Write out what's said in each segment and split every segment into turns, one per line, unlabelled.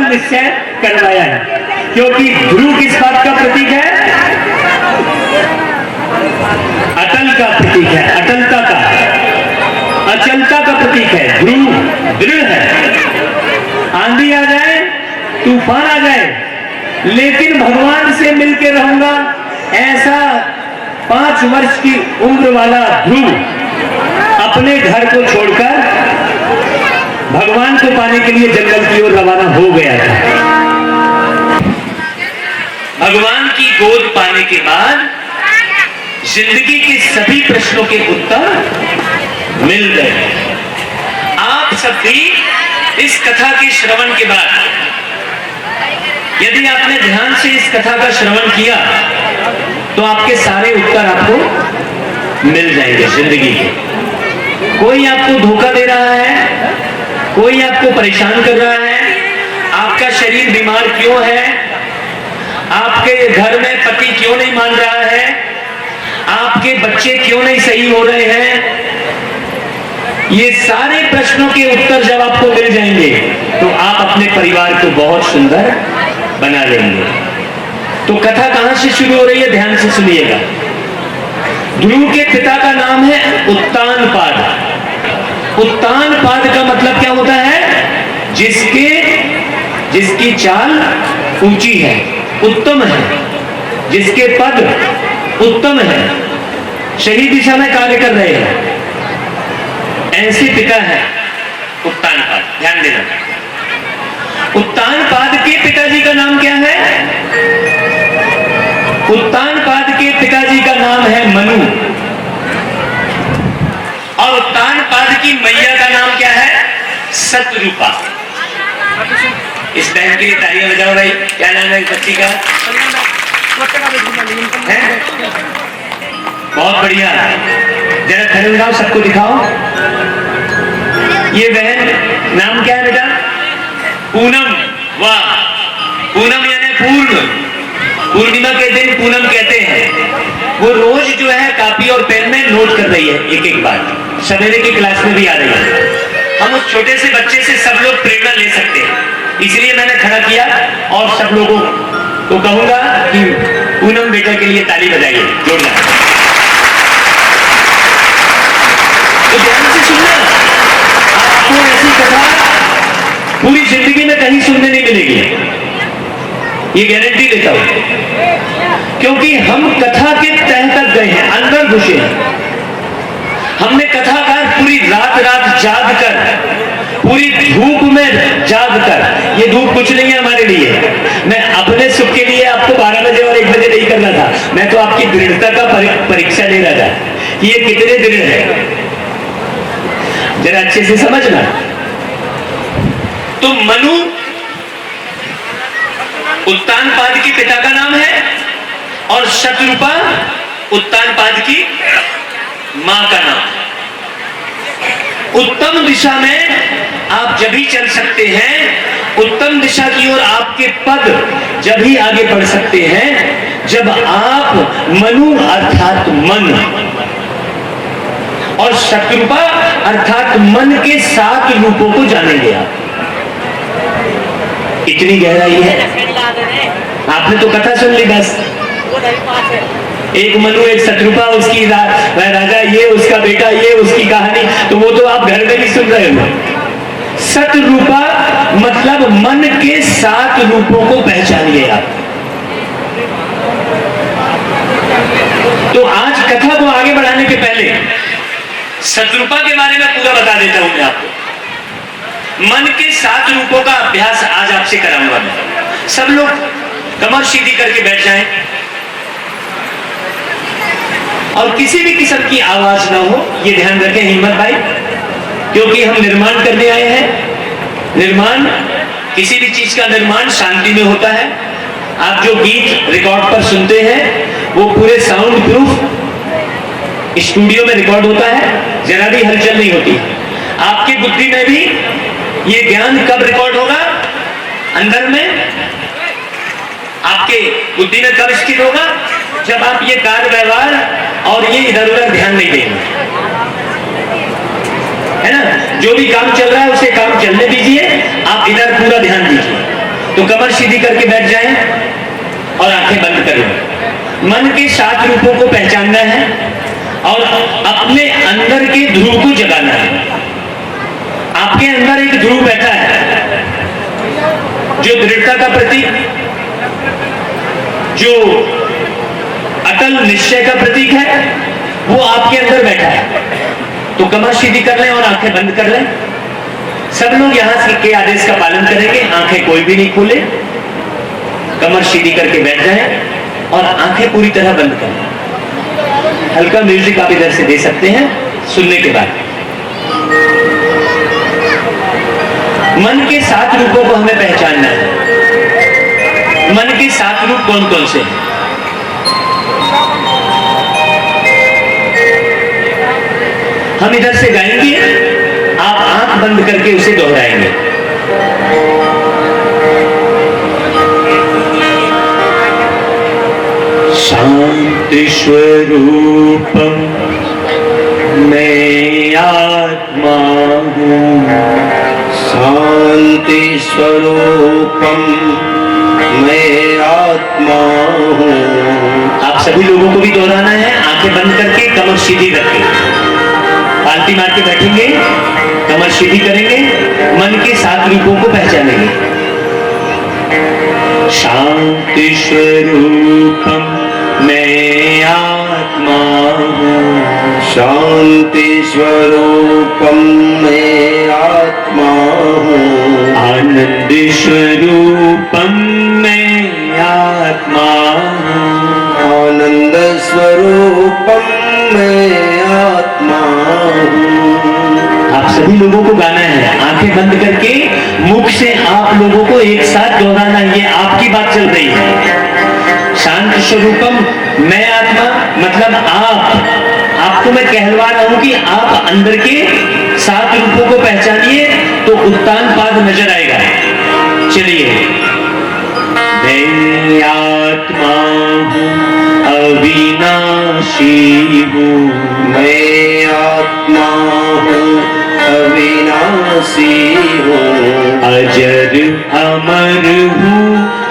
दृढ़ निश्चय करवाया है। क्योंकि ध्रुव किस बात का प्रतीक है? अटल का प्रतीक है, अटलता का, अचलता का प्रतीक है। ध्रुव दृढ़ है, आंधी आ जाए, तूफान आ जाए, लेकिन भगवान से मिलकर रहूंगा, ऐसा 5 वर्ष की उम्र वाला ध्रुव अपने घर को छोड़कर भगवान को पाने के लिए जंगल की ओर रवाना हो गया था। भगवान की गोद पाने के बाद जिंदगी के सभी प्रश्नों के उत्तर मिल गए। आप सब भी इस कथा के श्रवण के बाद, यदि आपने ध्यान से इस कथा का श्रवण किया, तो आपके सारे उत्तर आपको मिल जाएंगे जिंदगी के। कोई आपको धोखा दे रहा है, कोई आपको परेशान कर रहा है, आपका शरीर बीमार क्यों है, आपके घर में पति क्यों नहीं मान रहा है, आपके बच्चे क्यों नहीं सही हो रहे हैं, ये सारे प्रश्नों के उत्तर जब आपको मिल जाएंगे, तो आप अपने परिवार को बहुत सुंदर बना लेंगे। तो कथा कहां से शुरू हो रही है, ध्यान से सुनिएगा। ध्रुव के पिता का नाम है उत्तानपाद। उत्तानपाद का मतलब क्या होता है? जिसकी चाल ऊंची है, उत्तम है, जिसके पद उत्तम है, सही दिशा में कार्य कर रहे हैं, ऐसे पिता है उत्तानपाद। ध्यान देना, उत्तानपाद के पिताजी का नाम क्या है? उत्तानपाद के पिताजी का नाम है मनु, और उत्तानपाद की मैया का नाम क्या है? सतरूपा। इस टाइम के लिए तालियां बजाओ भाई। क्या नाम है इस बच्ची का? है? बहुत बढ़िया, जरा खड़े हो जाओ, सबको दिखाओ। ये बहन, नाम क्या है बेटा? पूनम। वाह, पूनम यानी पूर्ण, पूर्णिमा के दिन पूनम कहते हैं। वो रोज जो है कापी और पेन में नोट कर रही है एक एक बात, सवेरे की क्लास में भी आ रही है। हम उस छोटे से बच्चे से सब लोग प्रेरणा ले सकते हैं, इसलिए मैंने खड़ा किया और सब लोगों को कहूंगा कि पूनम बेटा के लिए ताली बजाइए जोरदार। तो ध्यान से सुनना, आपको ऐसी कथा पूरी जिंदगी में कहीं सुनने नहीं मिलेगी, ये गारंटी देता हूं। क्योंकि हम कथा के तह तक गए हैं, अंदर घुसे हैं। हमने कथाकार पूरी रात जाग कर, पूरी धूप में जाग कर, ये धूप कुछ नहीं है हमारे लिए, मैं अपने सुख के लिए आपको 12 बजे और 1 बजे नहीं करना था, मैं तो आपकी दृढ़ता का परीक्षा ले रहा था कि ये कितने दृढ़ है। जरा अच्छे से समझना। तो मनु उत्तानपाद के पिता का नाम है, और शतरूपा उत्तानपाद की मां का नाम है। उत्तम दिशा में आप जब ही चल सकते हैं, उत्तम दिशा की ओर आपके पद जब ही आगे बढ़ सकते हैं, जब आप मनु अर्थात मन और शतरूपा अर्थात मन के 7 रूपों को जानेंगे। आप इतनी गहराई है। आपने तो कथा सुन ली बस, एक मनु एक शतरूपा, उसकी राजा ये, उसका बेटा ये, उसकी कहानी, तो वो तो आप घर में भी सुन रहे हो। शतरूपा मतलब मन के 7 रूपों को पहचानिए आप। तो आज कथा को आगे बढ़ाने के पहले शतरूपा के बारे में पूरा बता देता हूं मैं आपको। मन के 7 रूपों का अभ्यास आज आपसे कराऊंगा मैं। सब लोग कमर सीधी करके बैठ जाएं और किसी भी किस्म की आवाज ना हो, ये ध्यान रखें हिम्मत भाई, क्योंकि हम निर्माण करने आए हैं। निर्माण, किसी भी चीज का निर्माण शांति में होता है। आप जो गीत रिकॉर्ड पर सुनते हैं वो पूरे साउंड प्रूफ स्टूडियो में रिकॉर्ड होता है, जरा भी हलचल नहीं होती। आपकी बुद्धि में भी ये ज्ञान कब रिकॉर्ड होगा? अंदर में, आपके बुद्धि में कब स्थित होगा? जब आप ये कार्य व्यवहार और ये इधर उधर ध्यान नहीं देंगे, है ना। जो भी काम चल रहा है उसे काम चलने दीजिए, आप इधर पूरा ध्यान दीजिए। तो कमर सीधी करके बैठ जाएं और आंखें बंद कर लें। मन के 7 रूपों को पहचानना है और अपने अंदर के ध्रुव को जगाना है। आपके अंदर एक ध्रुव बैठा है जो दृढ़ता का प्रतीक, जो अटल निश्चय का प्रतीक है, वो आपके अंदर बैठा है। तो कमर सीधी कर लें और आंखें बंद कर लें। सब लोग यहां के आदेश का पालन करेंगे। आंखें कोई भी नहीं खोले, कमर सीधी करके बैठ जाएं और आंखें पूरी तरह बंद करें। हल्का म्यूजिक आप इधर से दे सकते हैं सुनने के बाद। मन के 7 रूपों को हमें पहचानना है। मन के 7 रूप कौन कौन से हैं? हम इधर से गाएंगे, आप आंख बंद करके उसे दोहराएंगे। शांति स्वरूपम मैं आत्मा हूँ,
शांति स्वरूपम मैं आत्मा हूँ।
आप सभी लोगों को भी दोहराना है, आंखें बंद करके, कमर सीधी करके। पालती मार के बैठेंगे, कमर सीधी करेंगे, मन के 7 रूपों को पहचानेंगे। शांति स्वरूपम मैं आत्मा हूँ,
शांति स्वरूपम मैं आत्मा हूँ।
आनंद स्वरूपम मैं आत्मा हूँ,
आनंद स्वरूपम मैं आत्मा हूँ।
आप सभी लोगों को गाना है, आंखें बंद करके मुख से आप लोगों को एक साथ दोहराना। ये आपकी बात चल रही है। शांत स्वरूपम मैं आत्मा मतलब आपको मैं कहलवा रहा हूं कि आप अंदर के 7 रूपों को पहचानिए तो उत्तान पाद नजर आएगा। चलिए, मैं आत्मा हूँ अविनाशी हूँ,
मैं आत्मा हूँ अविनाशी हूँ।
अजर अमर हूँ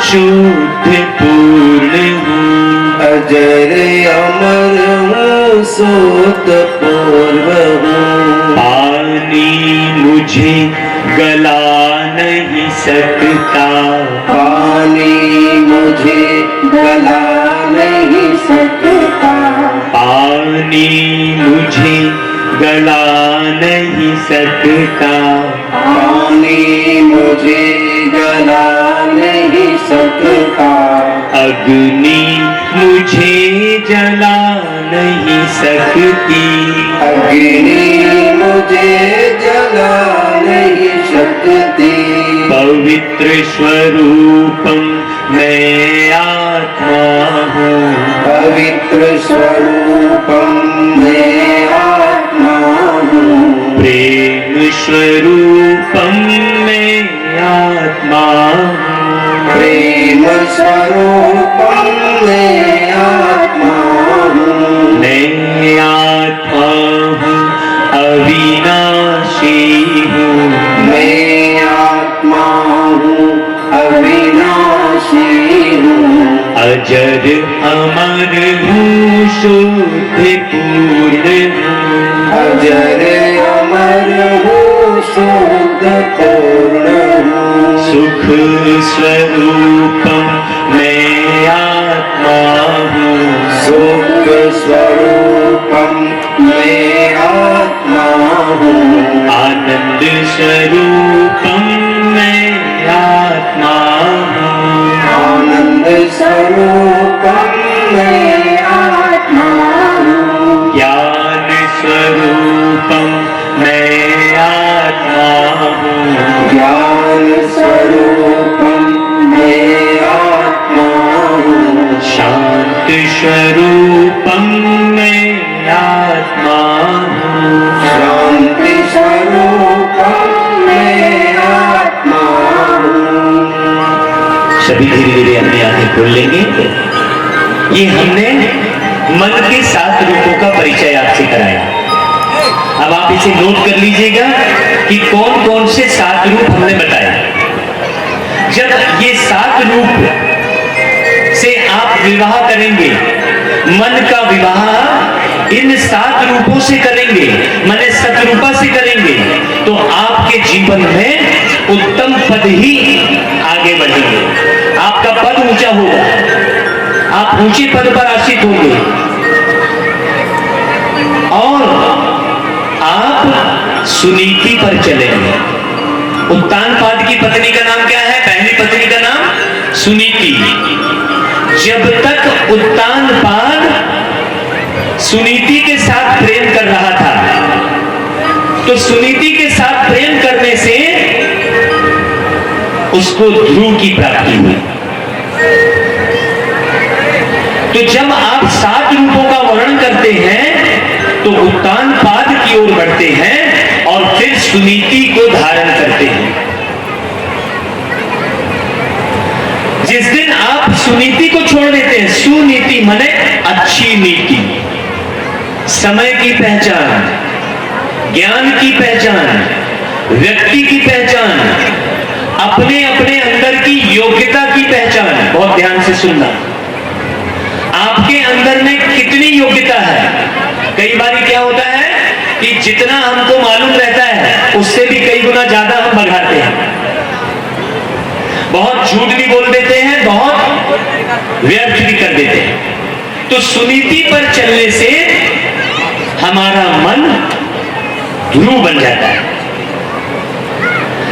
शुद्ध पूर्ण हूँ,
अजर अमर हूँ शुद्ध पूर्व हूँ।
पानी मुझे गला नहीं सकता,
पानी मुझे गला नहीं सकता।
पानी मुझे गला नहीं सकता,
पानी मुझे गला नहीं सकता।
अग्नि मुझे जला नहीं सकती,
अग्नि मुझे जला नहीं सकती।
पवित्र स्वरूपम मैं आत्मा हूँ,
पवित्र स्वरूपम मैं आत्मा हूँ।
प्रेम स्वरूपम मैं आत्मा हूँ,
प्रेम स्वरूपम मैं आत्मा हूँ।
मैं आत्मा हूँ अविनाशी हूँ,
मैं आत्मा हूँ अविनाशी हूँ।
अजर अमर हूँ शुद्ध पूर्ण हूँ,
अजर अमर हूँ शुद्ध पूर्ण हूँ।
सुख स्वरूपम मैं आत्मा हूँ,
सुख स्वरूपम मैं आत्मा हूँ।
आनंद स्वरूपम मैं आत्मा हूँ,
आनंद स्वरूपम मैं आत्मा हूँ।
ज्ञान स्वरूपम मैं आत्मा हूँ,
ज्ञान स्वरूपम मैं आत्मा हूँ।
शांत स्वरूपम मैं आत्मा हूँ,
शांति स्वरूपम मैं आत्मा हूँ।
सभी धीरे धीरे अपनी आंखें खोल लेंगे। ये हमने मन के 7 रूपों का परिचय आपसे कराया। अब आप इसे नोट कर लीजिएगा कि कौन कौन से 7 रूप हमने बताए। जब ये 7 रूप से आप विवाह करेंगे, मन का विवाह इन 7 रूपों से करेंगे, माने सतरूपा से करेंगे, तो आपके जीवन में उत्तम पद ही आगे बढ़ेंगे, आपका पद ऊंचा होगा, आप ऊंचे पद पर आसीत होंगे और आप सुनीति पर चलेंगे। उत्तानपाद की पत्नी का नाम क्या है? पहली पत्नी का नाम सुनीति। जब तक उत्तानपाद सुनीति के साथ प्रेम कर रहा था, तो सुनीति के साथ प्रेम करने से उसको ध्रुव की प्राप्ति हुई। तो जब आप 7 रूपों का वर्णन करते हैं तो उत्तानपाद की ओर बढ़ते हैं और फिर सुनीति को धारण करते हैं। जिस दिन आप सुनीति को छोड़ देते हैं, सुनीति माने अच्छी नीति, समय की पहचान, ज्ञान की पहचान, व्यक्ति की पहचान, अपने अपने अंदर की योग्यता की पहचान। बहुत ध्यान से सुनना, आपके अंदर में कितनी योग्यता है। कई बार क्या होता है कि जितना हमको मालूम रहता है उससे भी कई गुना ज्यादा हम बढ़ाते हैं, बहुत झूठ भी बोल देते हैं, बहुत व्यर्थ भी कर देते हैं। तो सुनीति पर चलने से हमारा मन ध्रुव बन जाता है,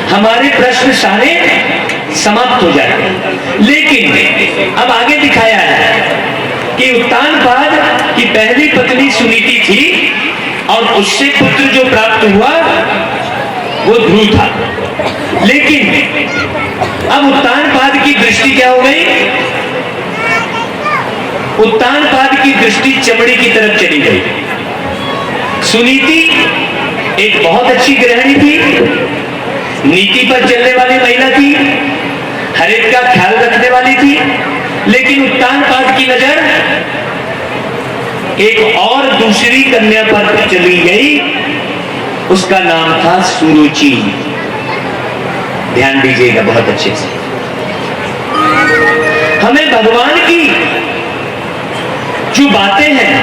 हमारे प्रश्न सारे समाप्त हो जाते हैं। लेकिन अब आगे दिखाया है कि उत्तानपाद की पहली पत्नी सुनीति थी और उससे पुत्र जो प्राप्त हुआ वो ध्रुव था। लेकिन अब उत्तानपाद की दृष्टि क्या हो गई? उत्तानपाद की दृष्टि चमड़ी की तरफ चली गई। सुनीति एक बहुत अच्छी गृहिणी थी, नीति पर चलने वाली महिला थी, हर एक का ख्याल रखने वाली थी। लेकिन उत्तानपाद की नजर एक और दूसरी कन्या पर चली गई, उसका नाम था सुरुचि। ध्यान दीजिएगा बहुत अच्छे से। हमें भगवान की जो बातें हैं,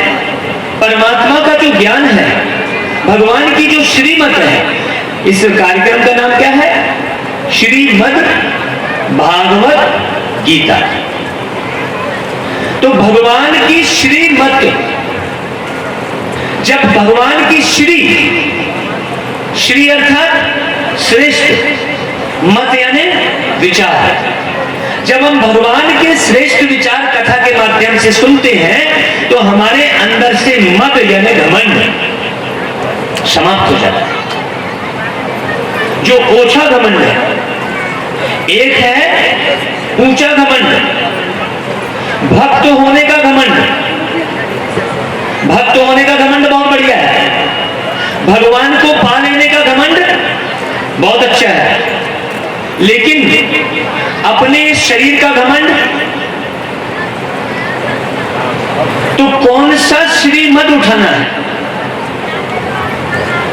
परमात्मा का जो ज्ञान है, भगवान की जो श्रीमत है, इस कार्यक्रम का नाम क्या है? श्रीमद् भागवत गीता। तो भगवान की श्रीमत, जब भगवान की श्री अर्थात श्रेष्ठ, मत यानी विचार, जब हम भगवान के श्रेष्ठ विचार कथा के माध्यम से सुनते हैं तो हमारे अंदर से मत यानी घमंड समाप्त हो जाता है। जो ओछा घमंड है, एक है ऊंचा घमंड, भक्त होने का घमंड। भक्त होने का घमंड बहुत बढ़िया है, भगवान को पा लेने का घमंड बहुत अच्छा है। लेकिन अपने शरीर का घमंड, तो कौन सा श्रीमद उठाना है?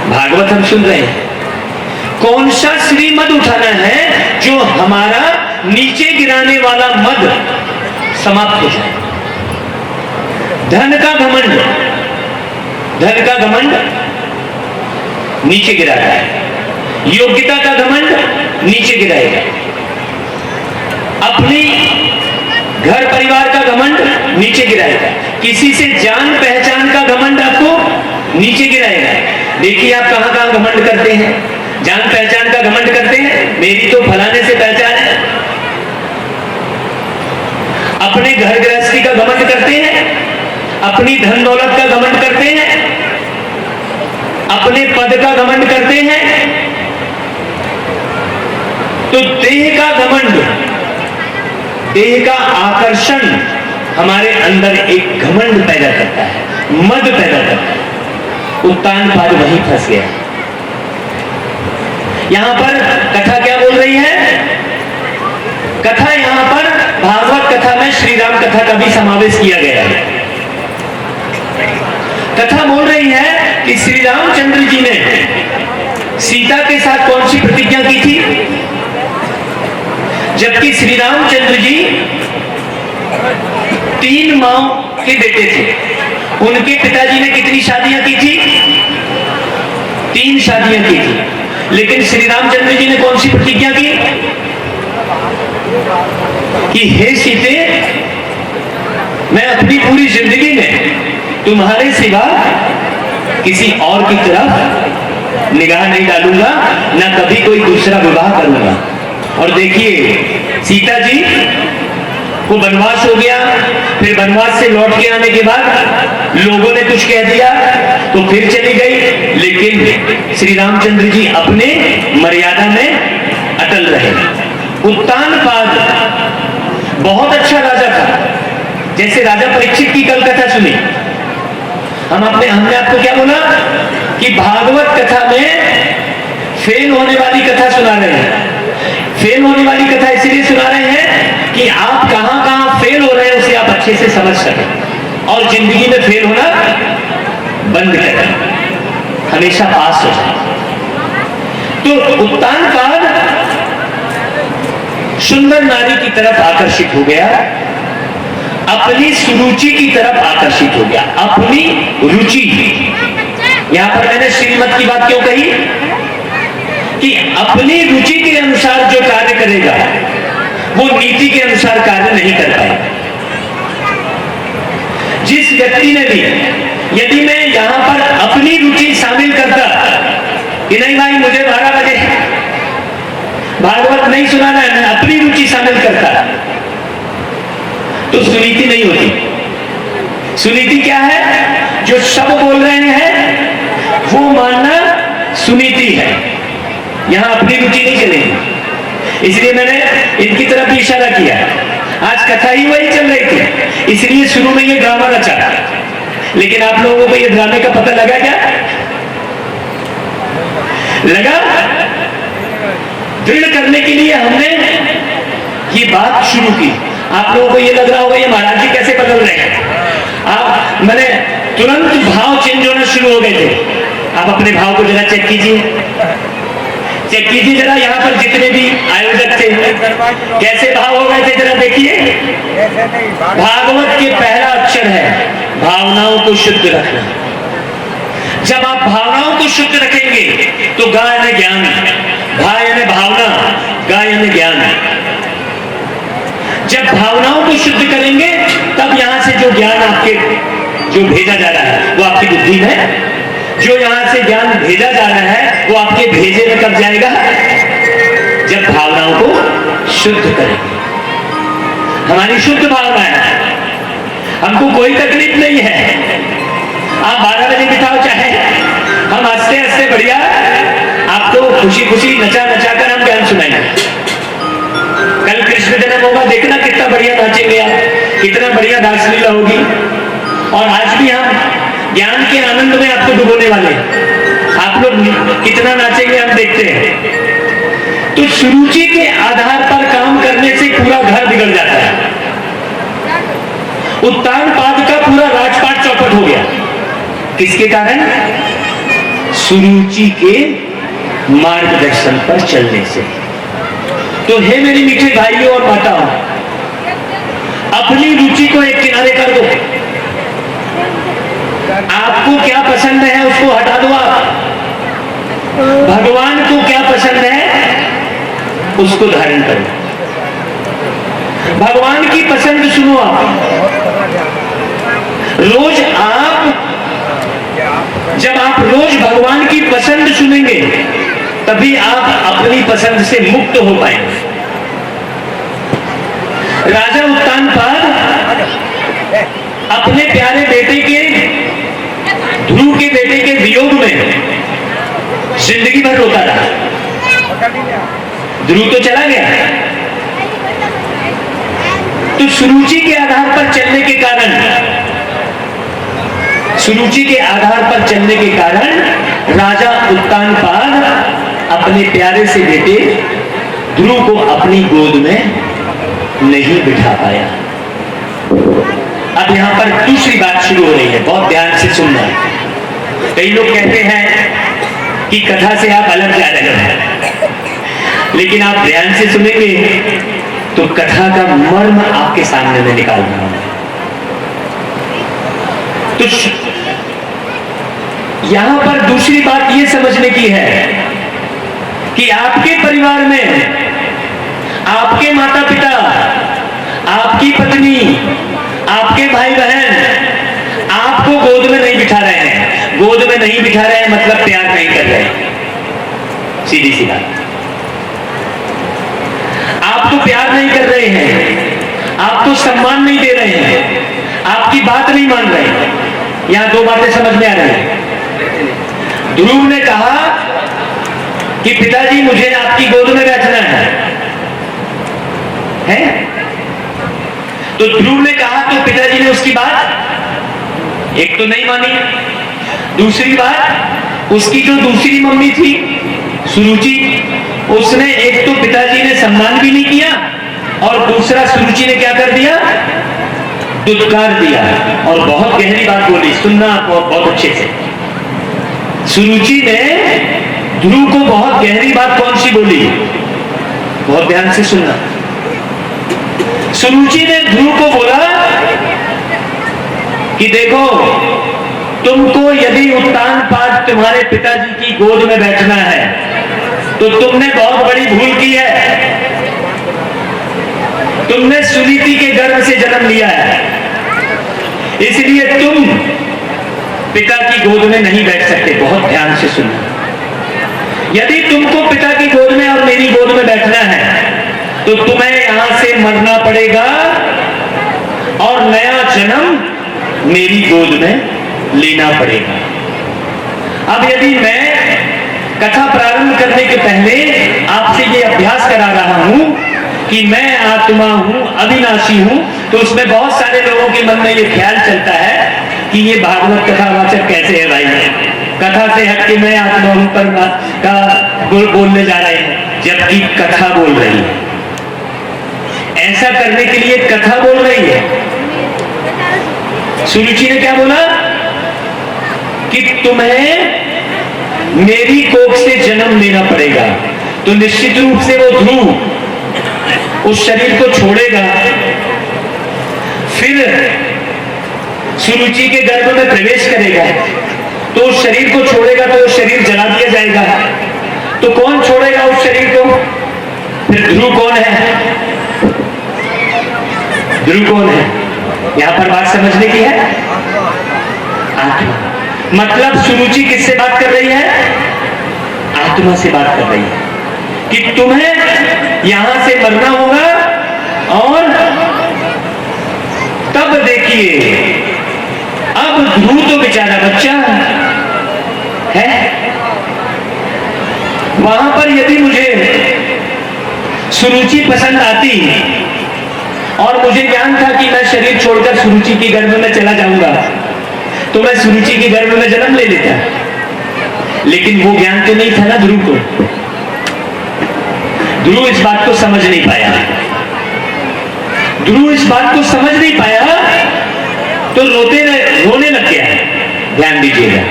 भागवत हम सुन रहे हैं, कौन सा श्रीमद उठाना है जो हमारा नीचे गिराने वाला मद समाप्त हो जाए। धन का घमंड, धन का घमंड नीचे गिराता है, योग्यता का घमंड नीचे गिराएगा, अपनी घर परिवार का घमंड नीचे गिराएगा, किसी से जान पहचान का घमंड आपको नीचे गिराएगा। देखिए आप कहां कहां घमंड करते हैं, जान पहचान का घमंड करते हैं, मेरी तो फलाने से पहचान है। अपने घर गृहस्थी का घमंड करते हैं, अपनी धन दौलत का घमंड करते हैं, अपने पद का घमंड करते हैं। तो देह का घमंड, देह का आकर्षण हमारे अंदर एक घमंड पैदा करता है, मद पैदा करता है। उत्तानपाद वहीं फंस गया। यहां पर कथा क्या बोल रही है? कथा यहां पर भागवत कथा में श्री राम कथा का भी समावेश किया गया है। कथा बोल रही है कि श्री रामचंद्र जी ने सीता के साथ कौन सी प्रतिज्ञा की थी? जबकि श्री रामचंद्र जी 3 माँ के बेटे थे। उनके पिताजी ने कितनी शादियां की थी? 3 शादियां की थी। लेकिन श्री रामचंद्र जी ने कौन सी प्रतिज्ञा की कि हे सीते, मैं अपनी पूरी जिंदगी में तुम्हारे सिवा किसी और की तरफ निगाह नहीं डालूंगा, ना कभी कोई दूसरा विवाह करूंगा। और देखिए सीता जी को वनवास हो गया, फिर वनवास से लौट के आने के बाद लोगों ने कुछ कह दिया तो फिर चली गई, लेकिन श्री रामचंद्र जी अपने मर्यादा में अटल रहे। उत्तानपाद बहुत अच्छा राजा था। जैसे राजा परीक्षित की कल कथा सुनी, हमने आपको क्या बोला कि भागवत कथा में फेल होने वाली कथा सुना रहे हैं। फेल होने वाली कथा इसलिए सुना रहे हैं कि आप कहां कहां फेल हो रहे हैं उसे आप अच्छे से समझ सकें और जिंदगी में फेल होना बंद करें, हमेशा पास हो जाए। तो उत्तानपाद सुंदर नारी की तरफ आकर्षित हो गया, अपनी सुरुचि की तरफ आकर्षित हो गया। अपनी रुचि, यहां पर मैंने श्रीमत की बात क्यों कही कि अपनी रुचि के अनुसार जो कार्य करेगा वो नीति के अनुसार कार्य नहीं कर पाएगा। जिस व्यक्ति ने भी, यदि मैं यहां पर अपनी रुचि शामिल करता कि नहीं भाई मुझे 12 बजे भागवत नहीं सुनाना है, मैं अपनी रुचि शामिल करता तो सुनीति नहीं होती। सुनीति क्या है? जो सब बोल रहे हैं वो मानना सुनीति है। यहां अपनी रुचि नहीं चलेगी। इसलिए मैंने इनकी तरफ भी इशारा किया। आज कथा ही वही चल रही थी, इसलिए शुरू में ये ड्रामा रचा। लेकिन आप लोगों को ये ड्रामे का पता लगा क्या? लगा? दृढ़ करने के लिए हमने ये बात शुरू की। आप लोगों को ये लग रहा होगा ये महाराज जी कैसे बदल रहे हैं। मैंने तुरंत भाव चेंज होना शुरू हो गए थे। आप अपने भाव को जरा चेक कीजिए, चेक कीजिए जरा। यहाँ पर जितने भी आयोजक थे कैसे भाव हो गए थे जरा देखिए। भागवत के पहला अक्षर है भावनाओं को शुद्ध रखना। जब आप भावनाओं को शुद्ध रखेंगे तो गा यानी ज्ञान, भा यानी भावना, गा यानी ज्ञान। जब भावनाओं को शुद्ध करेंगे तब यहां से जो ज्ञान आपके जो भेजा जा रहा है वो आपकी बुद्धि में, जो यहां से ज्ञान भेजा जा रहा है वो आपके भेजे में कब जाएगा? जब भावनाओं को शुद्ध करेंगे। हमारी शुद्ध भावना है, हमको कोई तकलीफ नहीं है। आप 12 बजे बिठाओ चाहे, हम हंसते हंसते बढ़िया आपको खुशी खुशी नचा नचा कर हम ज्ञान सुनाएंगे। कल कृष्ण जन्म होगा, देखना कितना बढ़िया नाचेंगे आप, कितना बढ़िया दासलीला होगी। और आज भी हम ज्ञान के आनंद में आपको डुबोने वाले हैं। आप लोग कितना नाचेंगे हम देखते हैं। तो सुरुचि के आधार पर काम करने से पूरा घर बिगड़ जाता है। उत्तानपाद का पूरा राजपाट चौपट हो गया। किसके कारण? सुरुचि के मार्गदर्शन पर चलने से। तो हे मेरी मीठे भाइयों और माताओं, अपनी रुचि को एक किनारे कर दो। आपको क्या पसंद है उसको हटा दो आप। भगवान को क्या पसंद है उसको धारण करो। भगवान की पसंद सुनो आप। रोज जब आप रोज भगवान की पसंद सुनेंगे तभी आप अपनी पसंद से मुक्त हो पाएंगे। राजा उत्तानपाद अपने प्यारे बेटे के, ध्रुव के बेटे के वियोग में जिंदगी भर रोता रहा। ध्रुव तो चला गया। तो सुरुचि के आधार पर चलने के कारण, सुरुचि के आधार पर चलने के कारण राजा उत्तानपाद अपने प्यारे से बेटे ध्रुव को अपनी गोद में नहीं बिठा पाया। अब यहां पर दूसरी बात शुरू हो रही है, बहुत ध्यान से सुनना। कई लोग कहते हैं कि कथा से आप अलग जा रहे हैं, लेकिन आप ध्यान से सुनेंगे तो कथा का मर्म आपके सामने में निकाल रहा हूं। तो यहां पर दूसरी बात यह समझने की है कि आपके परिवार में आपके माता पिता, आपकी पत्नी, आपके भाई बहन आपको गोद में नहीं बिठा रहे हैं। गोद में नहीं बिठा रहे हैं मतलब प्यार नहीं कर रहे हैं, सीधी सी बात। आप तो प्यार नहीं कर रहे हैं, आप तो सम्मान नहीं दे रहे हैं, आपकी बात नहीं मान रहे हैं। यहां दो बातें समझ में आ रही हैं। ध्रुव ने कहा कि पिताजी मुझे आपकी गोद में बैठना है? तो ध्रुव ने कहा तो पिताजी ने उसकी बात एक तो नहीं मानी, दूसरी बात उसकी जो दूसरी मम्मी थी सुरुचि, उसने एक तो पिताजी ने सम्मान भी नहीं किया और दूसरा सुरुचि ने क्या कर दिया, दुत्कार दिया। और बहुत गहरी बात बोली, सुनना आप बहुत अच्छे से। सुरुचि ने ध्रुव को बहुत गहरी बात कौन सी बोली, बहुत ध्यान से सुनना। सुरुचि ने ध्रुव को बोला कि देखो तुमको यदि उत्तान पाद तुम्हारे पिताजी की गोद में बैठना है तो तुमने बहुत बड़ी भूल की है। तुमने सुनीति के गर्भ से जन्म लिया है, इसलिए तुम पिता की गोद में नहीं बैठ सकते। बहुत ध्यान से सुनना। यदि तुमको पिता की गोद में और मेरी गोद में बैठना है तो तुम्हें यहां से मरना पड़ेगा और नया जन्म मेरी गोद में लेना पड़ेगा। अब यदि मैं कथा प्रारंभ करने के पहले आपसे ये अभ्यास करा रहा हूं कि मैं आत्मा हूं, अविनाशी हूं, तो उसमें बहुत सारे लोगों के मन में ये ख्याल चलता है कि ये भागवत कथावाचक कैसे है भाई, कथा से हट के मैं आत्मा हूं पर का बोलने जा रहे हैं, जबकि कथा बोल रही है। ऐसा करने के लिए कथा बोल रही है। सुरुचि ने क्या बोला कि तुम्हें मेरी कोख से जन्म लेना पड़ेगा। तो निश्चित रूप से वो ध्रुव उस शरीर को छोड़ेगा, फिर सुरुचि के गर्भ में प्रवेश करेगा, तो उस शरीर को छोड़ेगा तो उस शरीर जला दिया जाएगा। तो कौन छोड़ेगा उस शरीर को? फिर ध्रुव कौन है? ध्रुव कौन है? यहां पर बात समझने की है। आत्मा। मतलब सुरुचि किससे बात कर रही है? आत्मा से बात कर रही है कि तुम्हें यहां से मरना होगा। और तब देखिए, अब ध्रुव तो बेचारा बच्चा है, वहां पर यदि मुझे सुरुचि पसंद आती और मुझे ज्ञान था कि मैं शरीर छोड़कर सुरुचि के गर्भ में चला जाऊंगा तो मैं सुरुचि के गर्भ में जन्म ले लेता, लेकिन वो ज्ञान तो नहीं था ना ध्रुव को। ध्रुव इस बात को समझ नहीं पाया। ध्रुव इस बात को समझ नहीं पाया तो रोने लग गया। ध्यान दीजिएगा,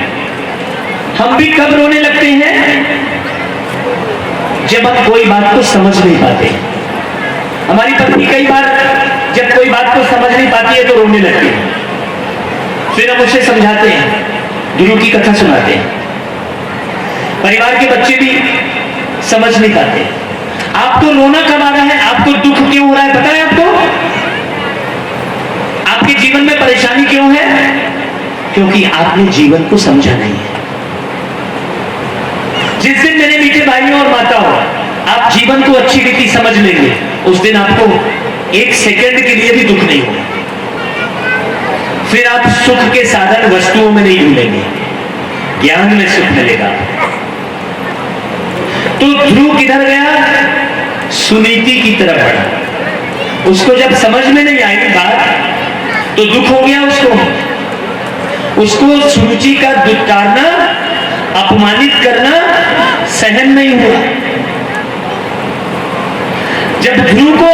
हम भी कब रोने लगते हैं? जब हम कोई बात को समझ नहीं पाते। हमारी पत्नी कई बार जब कोई बात को समझ नहीं पाती है तो रोने लगती है, फिर हम उसे समझाते हैं, ध्रुव की कथा सुनाते हैं। परिवार के बच्चे भी समझ नहीं पाते। आपको रोना कब आ रहा है, आपको दुख क्यों हो रहा है पता है आपको? आपके जीवन में परेशानी क्यों है? क्योंकि आपने जीवन को समझा नहीं है। जिस दिन मेरे मीठे भाइयों और माताओं आप जीवन को अच्छी रीति समझ लेंगे, उस दिन आपको एक सेकंड के लिए भी दुख नहीं होगा। फिर आप सुख के साधन वस्तुओं में नहीं ढूंढेंगे, ज्ञान में सुख मिलेगा। तो ध्रुव किधर गया? सुनीति की तरफ बढ़ा। उसको जब समझ में नहीं आई बात तो दुख हो गया उसको सुरुचि का दुत्कारना, अपमानित करना सहन नहीं हुआ। जब ध्रुव को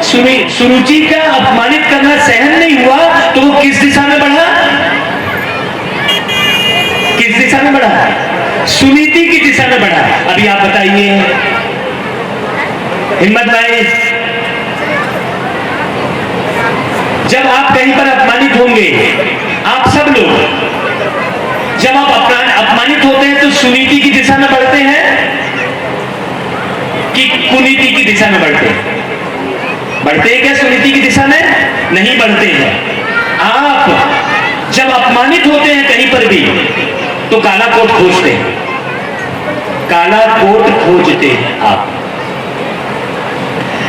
सुरुचि का अपमानित करना सहन नहीं हुआ तो वो किस दिशा में बढ़ा? किस दिशा में बढ़ा? सुनीति की दिशा में बढ़ा। अभी आप बताइए, हिम्मत भाई जब आप कहीं पर अपमानित होंगे, आप सब लोग जब आप अपमानित होते हैं तो सुनीति की दिशा में बढ़ते हैं कि कुनीति की दिशा में बढ़ते हैं? बढ़ते हैं क्या सुनीति की दिशा में? नहीं बढ़ते हैं। आप जब अपमानित होते हैं कहीं पर भी तो काला कोट खोजते हैं, काला कोट खोजते हैं आप।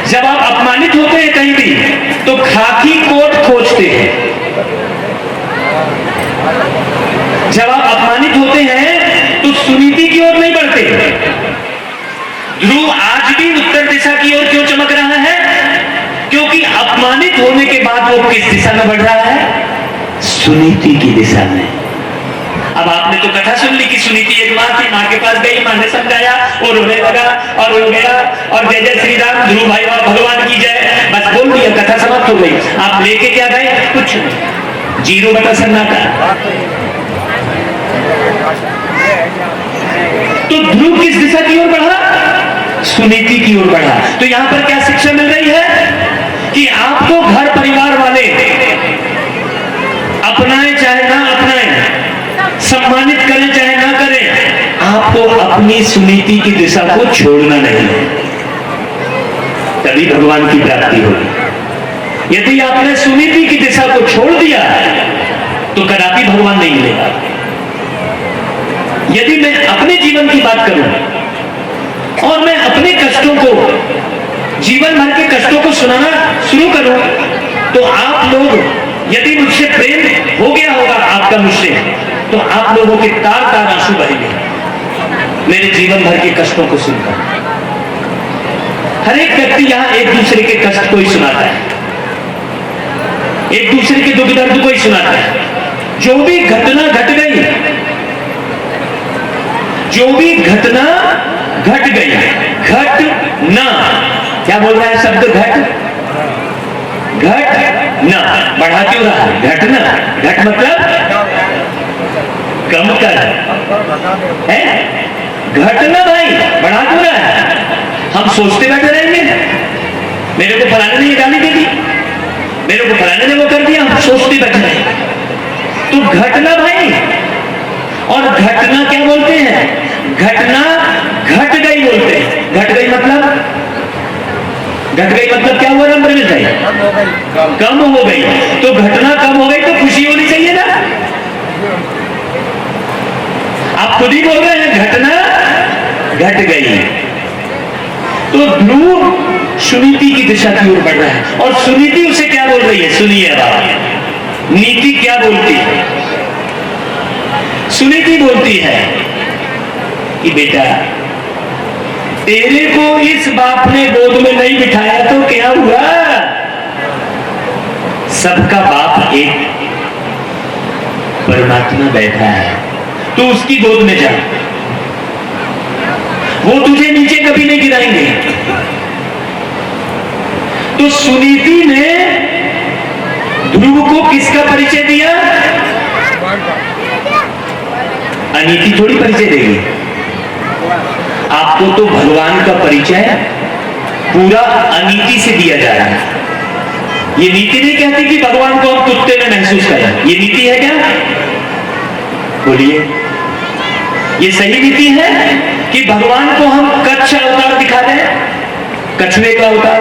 जब आप अपमानित होते हैं कहीं भी तो खाकी कोट खोजते हैं। जब आप अपमानित होते हैं तो सुनीति की ओर नहीं बढ़ते। ध्रुव आज भी उत्तर दिशा की ओर क्यों चमक रहा है? क्योंकि अपमानित होने के बाद वो किस दिशा में बढ़ रहा है? सुनीति की दिशा में। अब आपने तो कथा सुन ली कि सुनीति एक मां थी, मां के पास गई, मां ने समझाया, वो रोने लगा और रो गया और जय जय श्री राम, ध्रुव भाई और भगवान की जय, बस बोल दिया, कथा समाप्त हो गई। आप लेके क्या गए? कुछ नहीं, 0 सन्नाटा। तो ध्रुव किस दिशा की ओर बढ़ा? सुनीति की ओर बढ़ा। तो यहां पर क्या शिक्षा मिल रही है कि आपको घर परिवार वाले अपनाएं चाहे ना अपनाएं, सम्मानित करें चाहे ना करें, आपको अपनी सुनीति की दिशा को छोड़ना नहीं है, तभी भगवान की प्राप्ति होगी। यदि आपने सुनीति की दिशा को छोड़ दिया तो कदापि भगवान नहीं मिलेगा। यदि मैं अपने जीवन की बात करूं और मैं अपने कष्टों को, जीवन भर के कष्टों को सुनाना शुरू करूं तो आप लोग, यदि मुझसे प्रेम हो गया होगा आपका मुझसे, तो आप लोगों के तार तार आंसू बहेंगे मेरे जीवन भर के कष्टों को सुनकर। हर एक व्यक्ति यहां एक दूसरे के कष्ट को ही सुनाता है, एक दूसरे के दुख दर्द को ही सुनाता है। जो भी घटना घट गई, जो भी घटना घट गई, घट ना, क्या बोल रहा है शब्द? घट ना, बढ़ा क्यों रहा है? घटना, घट मतलब कम कर है, घटना भाई बढ़ा क्यों रहा है? हम सोचते बैठे रहेंगे मेरे को फलाने ने गाली दे दी, मेरे को फलाने ने वो कर दिया, हम सोचते बैठे रहेंगे। तो घटना भाई, और घटना क्या बोलते हैं? घटना घट गई बोलते हैं। घट गई मतलब, घट गई मतलब क्या हुआ नंबर में भाई? कम हो गई। तो घटना कम हो गई तो खुशी होनी चाहिए ना? आप खुद ही बोल रहे हैं घटना घट गई। तो ध्रुव सुनीति की दिशा की ओर बढ़ रहा है और सुनीति उसे क्या बोल रही है? सुनिए अब आप, नीति क्या बोलती है? सुनीति बोलती है कि बेटा, तेरे को इस बाप ने गोद में नहीं बिठाया तो क्या हुआ? सबका बाप एक परमात्मा बैठा है, तू उसकी गोद में जा, वो तुझे नीचे कभी नहीं गिराएंगे। तो सुनीति ने ध्रुव को किसका परिचय दिया? अनीति थोड़ी परिचय देगी आपको, तो भगवान का परिचय पूरा अनीति से दिया जा रहा है। ये नीति नहीं कहती कि भगवान को हम कुत्ते में महसूस करें, ये नीति है क्या? बोलिए, ये सही नीति है कि भगवान को हम कच्छ अवतार दिखा दें, कछुए का अवतार?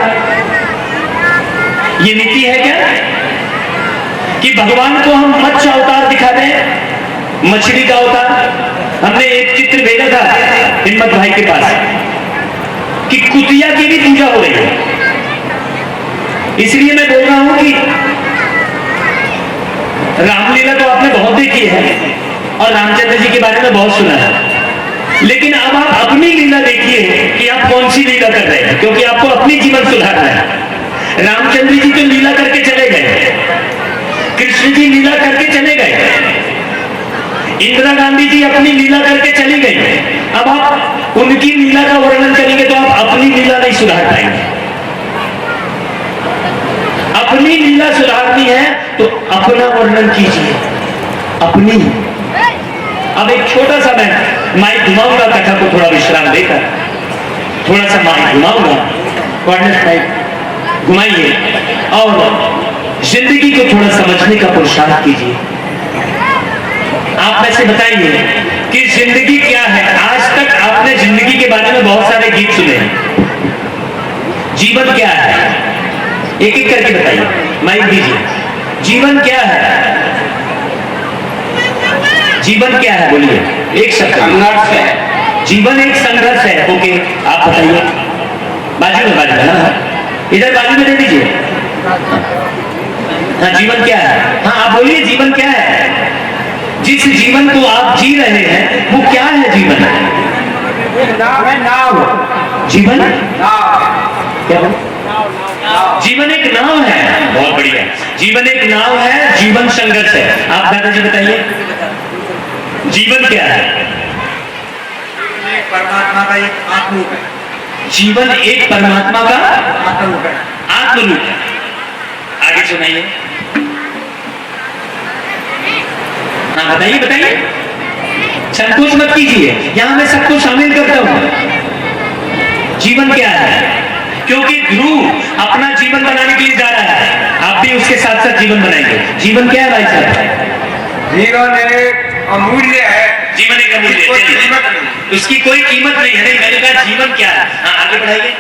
ये नीति है क्या कि भगवान को हम मत्स्य अवतार दिखा दें, मछली का अवतार? हमने एक चित्र भेजा था हिम्मत भाई के पास कि कुतिया की भी पूजा हो रही है। इसलिए मैं बोल रहा हूं कि रामलीला तो आपने बहुत देखी है और रामचंद्र जी के बारे में बहुत सुना है, लेकिन अब आप अपनी लीला देखिए कि आप कौन सी लीला कर रहे हैं, क्योंकि आपको अपनी जीवन सुधारना है। रामचंद्र जी तो लीला करके चले गए, कृष्ण जी लीला करके चले गए, इंदिरा गांधी जी अपनी लीला करके चली गई। अब आप उनकी लीला का वर्णन करेंगे तो आप अपनी लीला नहीं सुधार पाएंगे। अपनी लीला सुधारनी है तो अपना वर्णन कीजिए, अपनी। अब एक छोटा सा मैं माइक घुमाऊंगा, कथा को थोड़ा विश्राम देकर थोड़ा सा माइक घुमाऊंगा, कॉर्नर माइक घुमाइए और जिंदगी को थोड़ा समझने का पुरुषार्थ कीजिए। आप में से बताइए कि जिंदगी क्या है। आज तक आपने जिंदगी के बारे में बहुत सारे गीत सुने हैं। जीवन क्या है, एक एक करके बताइए, माइक दीजिए। जीवन क्या है, जीवन क्या है, बोलिए एक शब्द।
संघर्ष है।
जीवन एक संघर्ष है। ओके, आप बताइए। बाजू में, बाजू में, हाँ, इधर बाजू में दे दीजिए। हाँ, जीवन क्या है, हाँ आप बोलिए, जीवन क्या है। जिस जीवन को आप जी रहे हैं वो क्या है जीवन?
नाव है, नाव।
जीवन
नाव।
क्या है? जीवन एक नाव है। बहुत बढ़िया, जीवन एक नाव है, जीवन संघर्ष है। आप दादाजी बताइए, जीवन क्या है?
परमात्मा का एक आत्मरूप है।
जीवन एक परमात्मा का
आत्मरूप है।
आत्मरूप है। आगे सुनाइए। हाँ बताइए, बताइए, संकोच मत कीजिए, यहां मैं सबको शामिल करता हूं। जीवन क्या है? क्योंकि ध्रुव अपना जीवन बनाने के लिए जा रहा है, आप भी उसके साथ साथ जीवन बनाएंगे। जीवन क्या है भाई साहब?
जीवन एक अमूल्य है।
जीवन एक अमूल्य है,
कोई
चलिए।
कीमत नहीं।
उसकी कोई कीमत नहीं है। नहीं, मैंने कहा जीवन क्या है। हाँ आगे बढ़ाइए।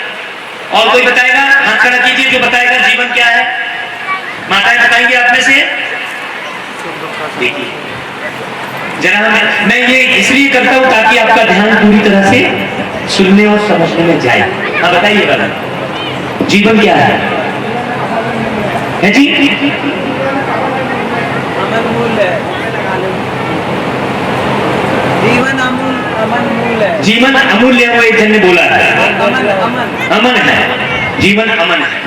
और कोई बताएगा? हाथ खड़ा कीजिए जो बताएगा जीवन क्या है। माताएं बताएंगे आप में से? देखिए जरा मैं ये इसलिए करता हूं ताकि आपका ध्यान पूरी तरह से सुनने और समझने में जाए। हाँ बताइए बता, जीवन क्या है जी?
अमूल्य है। जीवन अमूल्य है।
जीवन अमूल्य है, वो एक जन ने बोला है।
अमन
अमन है, जीवन अमन है।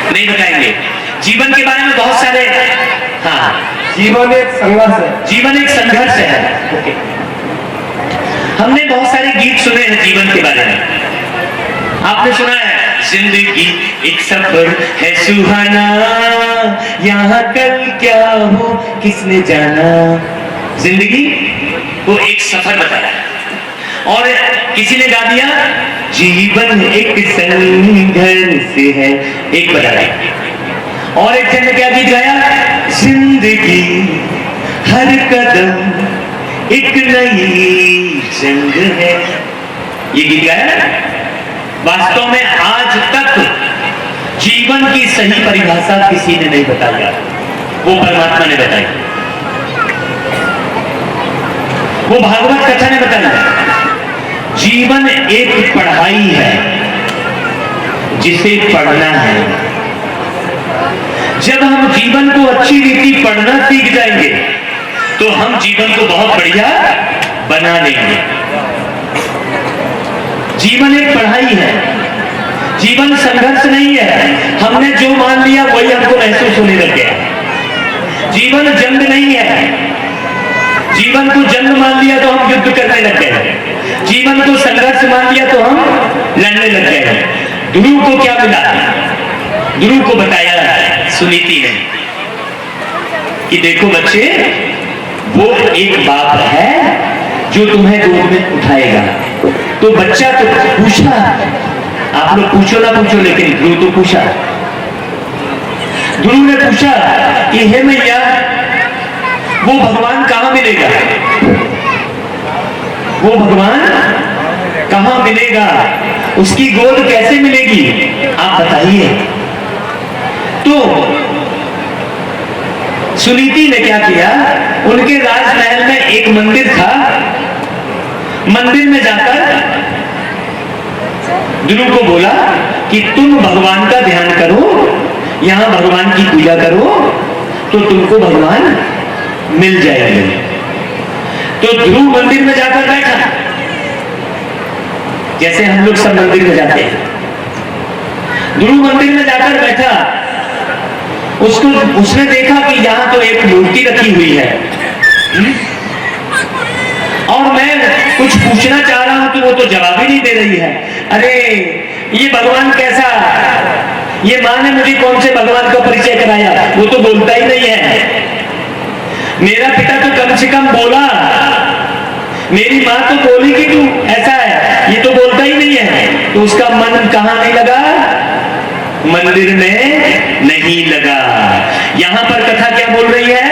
नहीं बताएंगे जीवन के बारे में बहुत सारे। हाँ,
जीवन एक संघर्ष है।
जीवन एक संघर्ष है। ओके, हमने बहुत सारे गीत सुने हैं जीवन के बारे में। आपने सुना है जिंदगी एक सफर है सुहाना, यहाँ कल क्या हो किसने जाना। जिंदगी को एक सफर बताया है। और किसी ने गा दिया जीवन एक संघर्ष है, एक बता रहा। और एक जन ने क्या गीत गाया? जिंदगी हर कदम एक नई जंग है। ये गीत गाया। वास्तव में आज तक जीवन की सही परिभाषा किसी ने नहीं बताया, वो परमात्मा ने बताई, वो भागवत कथा ने बताया। जीवन एक पढ़ाई है जिसे पढ़ना है। जब हम जीवन को अच्छी रीति पढ़ना सीख जाएंगे तो हम जीवन को बहुत बढ़िया बना लेंगे। जीवन एक पढ़ाई है, जीवन संघर्ष नहीं है। हमने जो मान लिया वही हमको महसूस होने लग गया। जीवन जंग नहीं है। जीवन को जंग मान लिया तो हम युद्ध करने लग गए। जीवन को संघर्ष मान लिया तो हम लड़ने लग गए। ध्रुव को क्या मिला? ध्रुव को बताया सुनीति ने कि देखो बच्चे, वो एक बाप है जो तुम्हें गोद में उठाएगा। तो बच्चा तो पूछा, आप लोग पूछो ना पूछो, लेकिन ध्रुव तो पूछा। ध्रुव ने पूछा कि हे मैया, वो भगवान कहां मिलेगा? वो भगवान कहां मिलेगा? उसकी गोद कैसे मिलेगी? आप बताइए। तो सुनीति ने क्या किया? उनके राजमहल में एक मंदिर था। मंदिर में जाकर ध्रुव को बोला कि तुम भगवान का ध्यान करो, यहां भगवान की पूजा करो तो तुमको भगवान मिल जाएंगे। तो ध्रुव मंदिर में जाकर बैठा, जैसे हम लोग सब मंदिर में जाते हैं। ध्रुव मंदिर में जाकर बैठा, उसने देखा कि यहां तो एक मूर्ति रखी हुई है। और मैं कुछ पूछना चाह रहा हूं तो वो तो जवाब ही नहीं दे रही है। अरे ये भगवान कैसा? ये माँ ने मुझे कौन से भगवान का परिचय कराया? वो तो बोलता ही नहीं है। मेरा पिता तो कम से कम बोला मेरी माँ तो बोली कि तू ऐसा है, ये तो बोलता ही नहीं है, तो उसका मन कहाँ नहीं लगा? मंदिर में नहीं लगा। यहां पर कथा क्या बोल रही है?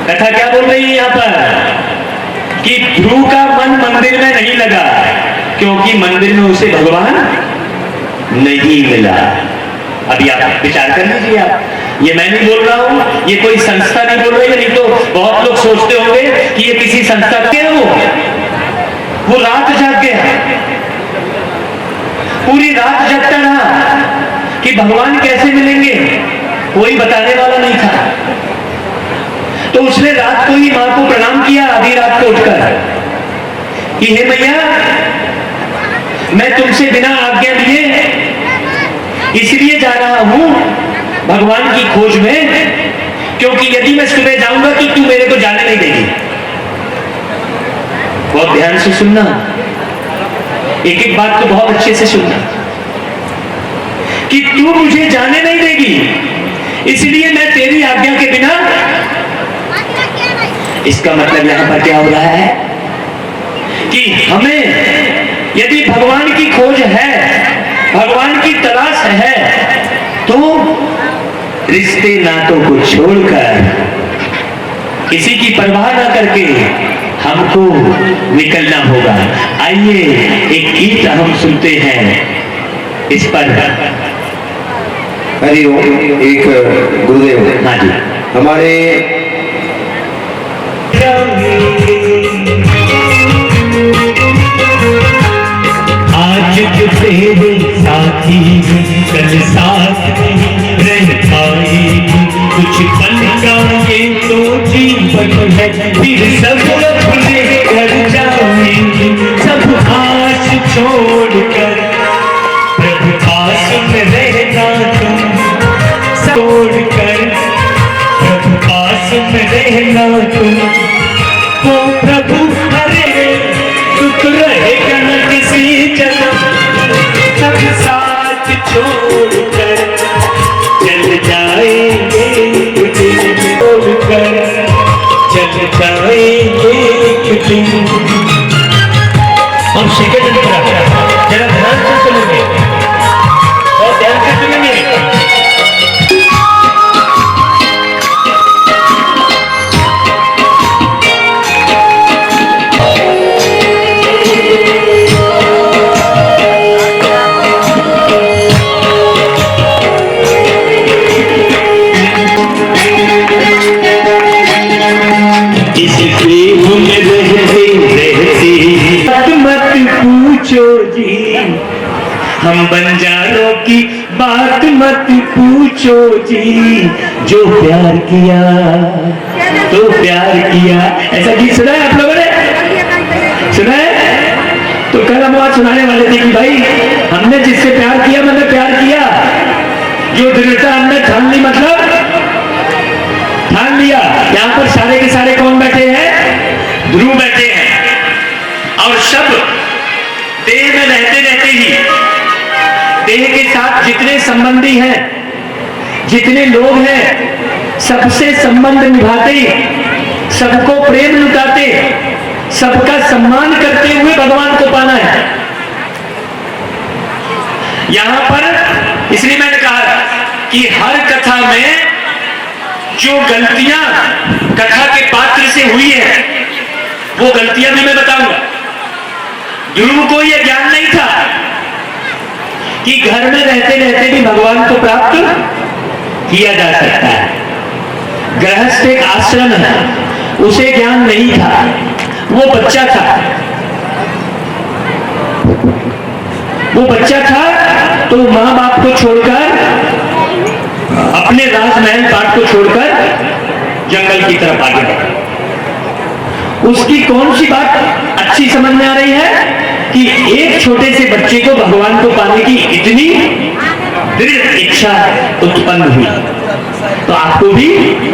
कथा क्या बोल रही है यहां पर? कि ध्रुव का मन मंदिर में नहीं लगा, क्योंकि मंदिर में उसे भगवान नहीं मिला। अभी आप विचार कर लीजिए। आप, ये मैं नहीं बोल रहा हूं, ये कोई संस्था नहीं बोल रही है, नहीं तो बहुत लोग सोचते होंगे कि ये किसी संस्था के वो रात जाग गया, पूरी रात जगता रहा कि भगवान कैसे मिलेंगे, कोई बताने वाला नहीं था। तो उसने रात को ही मां को प्रणाम किया, आधी रात को उठकर, कि हे मैया, मैं तुमसे बिना आज्ञा लिए इसलिए जा रहा हूं भगवान की खोज में, क्योंकि यदि मैं सुबह जाऊंगा तो तू मेरे को जाने नहीं देगी। बहुत ध्यान से सुनना, एक एक बात को बहुत अच्छे से सुनना, कि तू मुझे जाने नहीं देगी, इसलिए मैं तेरी आज्ञा के बिना। इसका मतलब यहां पर क्या हो रहा है कि हमें यदि भगवान की खोज है, भगवान की तलाश है, तो रिश्ते नातों को छोड़कर, किसी की परवाह ना करके हमको निकलना होगा। आइए एक गीत हम सुनते हैं इस पर।
हरिओम। एक गुरुदेव,
हाँ जी,
हमारे
आज जो तेरे साथी कल साथ नहीं रह पाएगी, कुछ पल का ये तो जीवन है, फिर सब अपने घर जाएंगे, सब आस छोड़कर प्रभु पास में रहना तुम, छोड़कर प्रभु पास में रहना तुम। वो प्रभु हरे दुख रहेगा न किसी जन्म, सब साथ छोड़कर चल जाएंगे, छोड़कर चल जाएंगे एक दिन। हम सेकंड जरा ध्यान से सुनेंगे, और ध्यान से सुनेंगे। हम बंजारों की बात मत पूछो जी, जो प्यार किया तो प्यार किया। ऐसा गीत सुना है आप लोगों ने? सुना है? तो कल हम बात सुनाने वाले थे कि भाई हमने जिससे प्यार किया, मैंने प्यार किया, जो दृढ़ता हमने ठान ली, मतलब ठान लिया। यहाँ पर सारे के सारे कौन बैठे हैं? ध्रुव बैठे हैं, और सब देह में रहते रहते ही, देह के साथ जितने संबंधी हैं, जितने लोग हैं, सबसे संबंध निभाते, सबको प्रेम लुटाते, सबका सम्मान करते हुए भगवान को पाना है। यहां पर इसलिए मैंने कहा कि हर कथा में जो गलतियां कथा के पात्र से हुई है, वो गलतियां भी मैं बताऊंगा। ध्रुव को यह ज्ञान नहीं था कि घर में रहते रहते भी भगवान को प्राप्त किया जा सकता है। गृहस्थ एक आश्रम है, उसे ज्ञान नहीं था, वो बच्चा था, वो बच्चा था, तो माँ बाप को छोड़कर, अपने राजमहल पाट को छोड़कर जंगल की तरफ आ गया। उसकी कौन सी बात अच्छी समझ में आ रही है कि एक छोटे से बच्चे को भगवान को पाने की इतनी दृढ़ इच्छा उत्पन्न हुई, तो आपको भी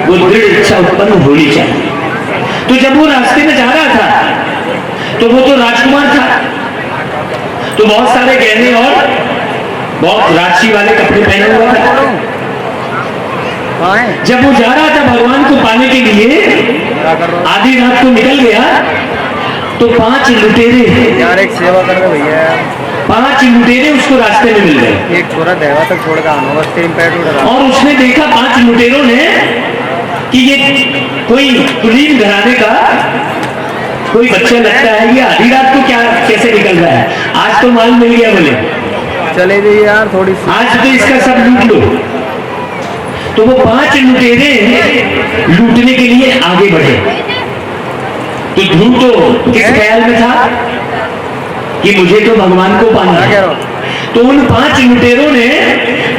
वो दृढ़ इच्छा उत्पन्न होनी चाहिए। तो जब वो रास्ते में जा रहा था, तो वो तो राजकुमार था, तो बहुत सारे गहने और बहुत राशि वाले कपड़े पहने हुआ था,
कहाँ है?
जब वो जा रहा था भगवान को पाने के लिए,
क्या कर रहा हूँ?
आधी रात को निकल गया तो 5 लुटेरे,
यार एक सेवा कर दे भैया।
5 लुटेरे उसको रास्ते में मिल गए
एक छोरा देवा तक छोड़ के आना बस 3 पैर उड़ रहा।
और उसने देखा 5 लुटेरों ने कि ये कोई कुलीन घराने का कोई बच्चा लगता है, ये आधी रात को क्या कैसे निकल रहा है, आज तो माल मिल गया बोले,
चले गई यार थोड़ी सी।
आज तो इसका सब लूट लो। तो वो 5 लुटेरे लूटने के लिए आगे बढ़े। तो ध्रुव तो किस ख्याल में था कि मुझे तो भगवान को पाना
क्या कह
है।
रहा हूँ?
तो उन 5 लुटेरों ने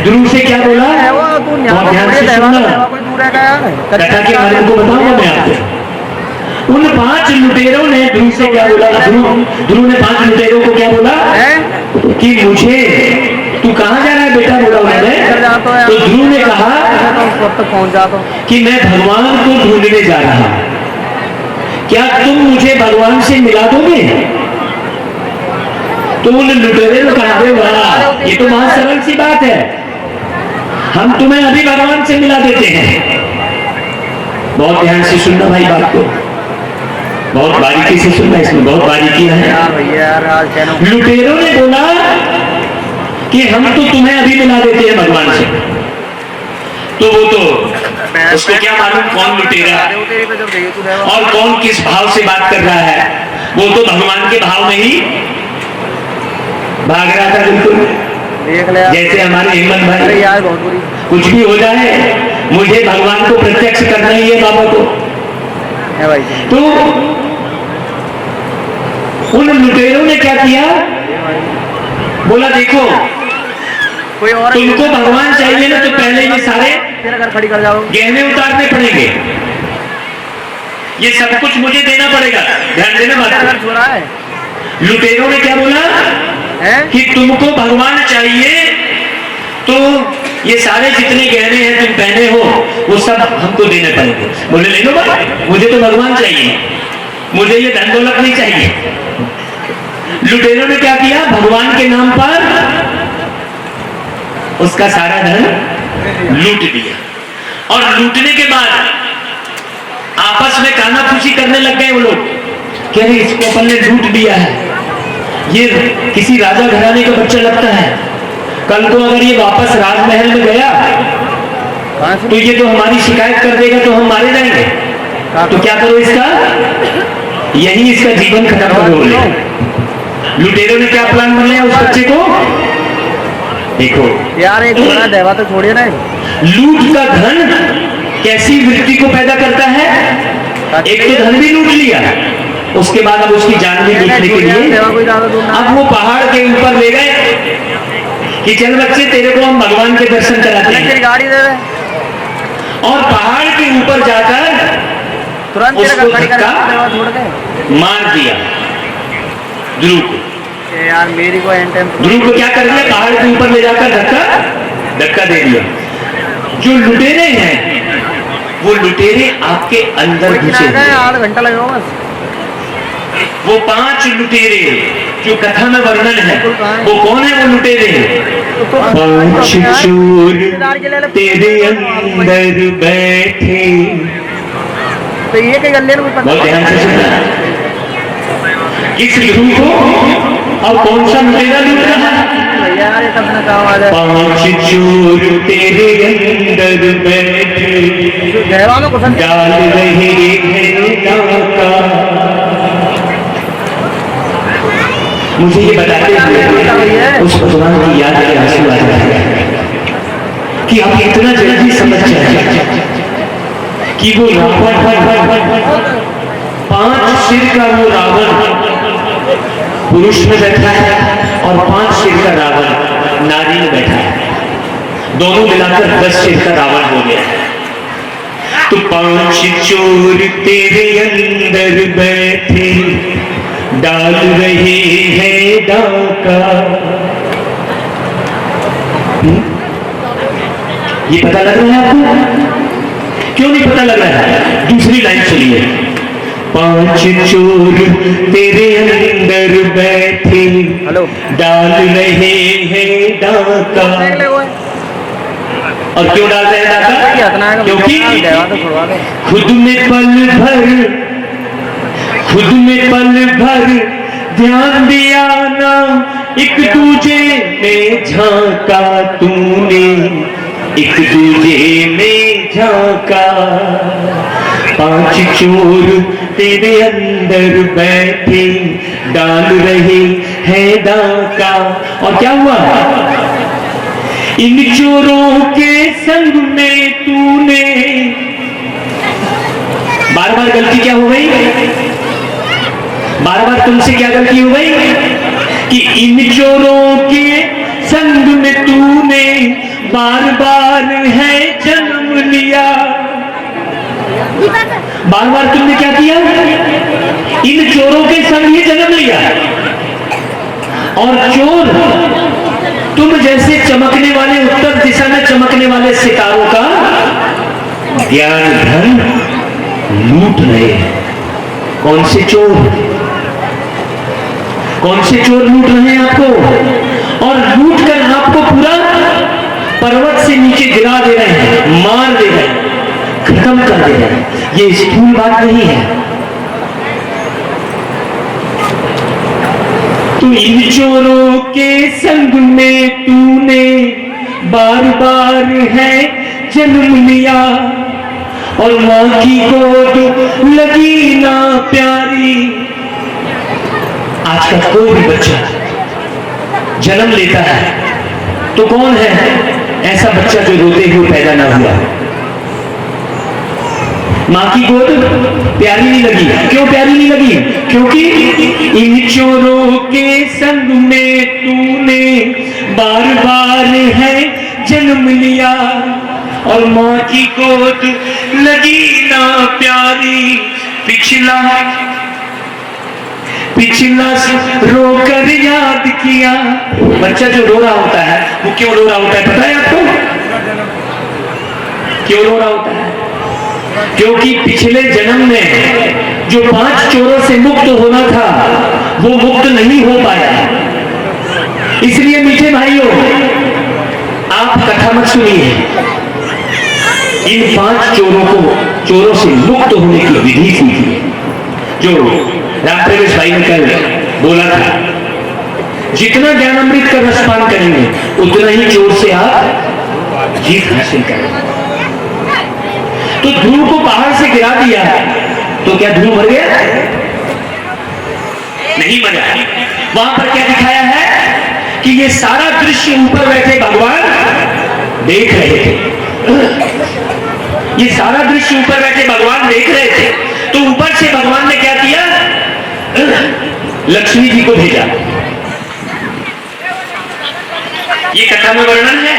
ध्रुव से क्या बोला, बहुत ध्यान से सुनना, कथा के बारे को बताऊंगा मैं आपको। उन 5 लुटेरों ने ध्रुव से क्या बोला, ध्रुव ने 5 लुटेरों को क्या बोला कि मुझे, तू कहाँ जा रहा है बेटा, बोला उन्होंने। तो ध्रुव ने कहा
तक पहुंच जाता हूँ।
कि मैं भगवान को ढूंढने जा रहा हूं, क्या तुम मुझे भगवान से मिला दोगे। तो उन लुटेरों ने कहा, वाह ये तो बहुत सरल सी बात है, हम तुम्हें अभी भगवान से मिला देते हैं। बहुत ध्यान से सुनना भाई बात को, बहुत बारीकी से सुनना, इसमें बहुत बारीकियां हैं।
यार भैया यार आज कहना
लुटेरों ने बोला कि हम तो तुम्हें अभी मिला देते हैं भगवान से। तो वो तो उसको क्या मालूम कौन लुटेरा और कौन किस भाव से बात कर रहा है, वो तो भगवान के भाव में ही भाग रहा था बिल्कुल,
देख ले
जैसे हमारे हेमंत
अरे
भाई,
यार बहुत बुरी
कुछ भी हो जाए मुझे भगवान को प्रत्यक्ष करना ही है बाबा को।
है भाई।
तो उन लुटेरों ने क्या किया, बोला देखो
कोई और
तुमको भगवान चाहिए ना, तो पहले ये सारे
तेरा घर खड़ी कर जाओ।
गहने उतारने पड़ेंगे, ये सब कुछ मुझे देना पड़ेगा, ध्यान देना
तेरा घर
बात।
छोड़ा है
लुटेरों ने क्या बोला
हैं?
कि तुमको भगवान चाहिए तो ये सारे जितने गहने हैं तुम पहने हो वो सब हमको देने पड़ेंगे। बोले ले लो भाई, मुझे तो भगवान चाहिए, मुझे ये धन दौलत नहीं चाहिए। लुटेरों ने क्या किया, भगवान के नाम पर उसका सारा धन लूट लिया, और लूटने के बाद आपस में कानाफूसी करने लग गए वो लोग कि अरे इसको अपन ने लूट लिया है, ये किसी राजा घराने का बच्चा लगता है, कल को अगर ये वापस राजमहल में गया
कहाँ से?
तो ये तो हमारी शिकायत कर देगा, तो हम मारे जाएंगे। तो क्या करो इसका, यही इसका जीवन खत्म करो। लुटेरों ने क्या प्लान बनाया उस बच्चे को, देखो
यार एक छोरा देवा तो छोड़िए ना।
लूट का धन कैसी वृत्ति को पैदा करता है। एक तो धन भी लूट लिया, उसके बाद अब उसकी जान भी लूटने के लिए
देवा कोई ज्यादा दूर ना।
अब वो पहाड़ के ऊपर ले गए कि चल बच्चे तेरे को हम भगवान के दर्शन कराते
तेरी
हैं।
गाड़ी दे दे
और पहाड़ के ऊपर जाकर
तुरंत तेरा
उसको
घर खड़ी कर
धक्का
देवा छोड़ के।
मार दिया ध्रुव को।
ए यार मेरी को एंड टाइम
ध्रुव को क्या कर दिया, पहाड़ के ऊपर ले जाकर धक्का दे दिया। जो लुटेरे हैं वो लुटेरे आपके अंदर घुसे हुए हैं।
आधा घंटा लगेगा बस।
वो 5 लुटेरे जो कथा में वर्णन है, वो कौन है वो लुटेरे हैं? 5 चोर तेरे अंदर बैठे।
तो ये के गले में
बहुत ध्यान से सुनना, किस ध्रुव को और कौन सा लुटेरा लूट रहा है?
यार ये तब ना काम आ जाए।
5 चोर तेरे अंदर बैठे,
गहरा में कुछ
डाल रहे हैं डाका। मुझे ये बताते हुए उस भगवान की याद के आंसू आ जाते हैं कि आप इतना जल्दी समझ जाए कि वो रावण 5 सिर का वो रावण पुरुष में बैठा है और 5 सिर का रावण नारी में बैठा है, दोनों मिलाकर 10 सिर का रावण हो गया है। तो 5 चोर तेरे अंदर बैठे, डाल रहे हैं डाका। ये पता लग रहा है आपको? क्यों नहीं पता लग रहा है? दूसरी लाइन सुनिए, 5 चोर तेरे अंदर बैठे,
हेलो
डाल रहे हैं डाका। और क्यों डालते हैं दाता? क्योंकि खुद में पल भर ध्यान दिया ना, एक दूजे में झांका तूने, एक दूजे में झांका। 5 चोर तेरे अंदर बैठे डाल रहे हैं डाका। और क्या हुआ? इन चोरों के संग में तूने, बार बार गलती क्या हो गई? बार बार तुमसे क्या गलती हो गई कि इन चोरों के संग में तूने बार बार है जन्म लिया। बार बार तुमने क्या किया? इन चोरों के संग ही जन्म लिया। और चोर तुम जैसे चमकने वाले, उत्तर दिशा में चमकने वाले सितारों का ध्यान धन लूट रहे हैं। कौन से चोर? कौन से चोर लूट रहे हैं आपको? और लूट कर आपको पूरा पर्वत से नीचे गिरा दे रहे हैं, मार दे रहे हैं, खत्म कर दे रहे हैं। ये स्थूल बात नहीं है। तो इन चोरों के संग में तूने बार बार है जन्म लिया, और मां की गोद लगी ना प्यारी। आज का कोई भी बच्चा जन्म लेता है तो कौन है ऐसा बच्चा जो रोते हुए पैदा ना हुआ? मां की गोद प्यारी नहीं लगी। क्यों प्यारी नहीं लगी? क्योंकि इन चोरों के संग में तूने बार बार है जन्म लिया, और मां की गोद लगी ना प्यारी। पिछला रोकर याद किया। बच्चा जो रो रहा होता है वो क्यों रो रहा होता है पता है आपको? क्यों रो रहा होता है? क्योंकि पिछले जन्म में जो 5 चोरों से मुक्त होना था वो मुक्त नहीं हो पाया। इसलिए मीठे भाइयों, आप कथा मत सुनिए। इन 5 चोरों से मुक्त होने की विधि सीखिए, जो राम प्रवेश भाई ने कल बोला था। जितना ज्ञान अमृत का रसपान करेंगे उतना ही चोर से आप जीत हासिल करेंगे। तो ध्रुव को पहाड़ से गिरा दिया तो क्या ध्रुव मर गया? नहीं मरा। वहां पर क्या दिखाया है कि ये सारा दृश्य ऊपर बैठे भगवान देख रहे थे। ये सारा दृश्य ऊपर बैठे भगवान देख रहे थे। तो ऊपर से भगवान ने क्या किया? लक्ष्मी जी को भेजा। ये कथा में वर्णन है।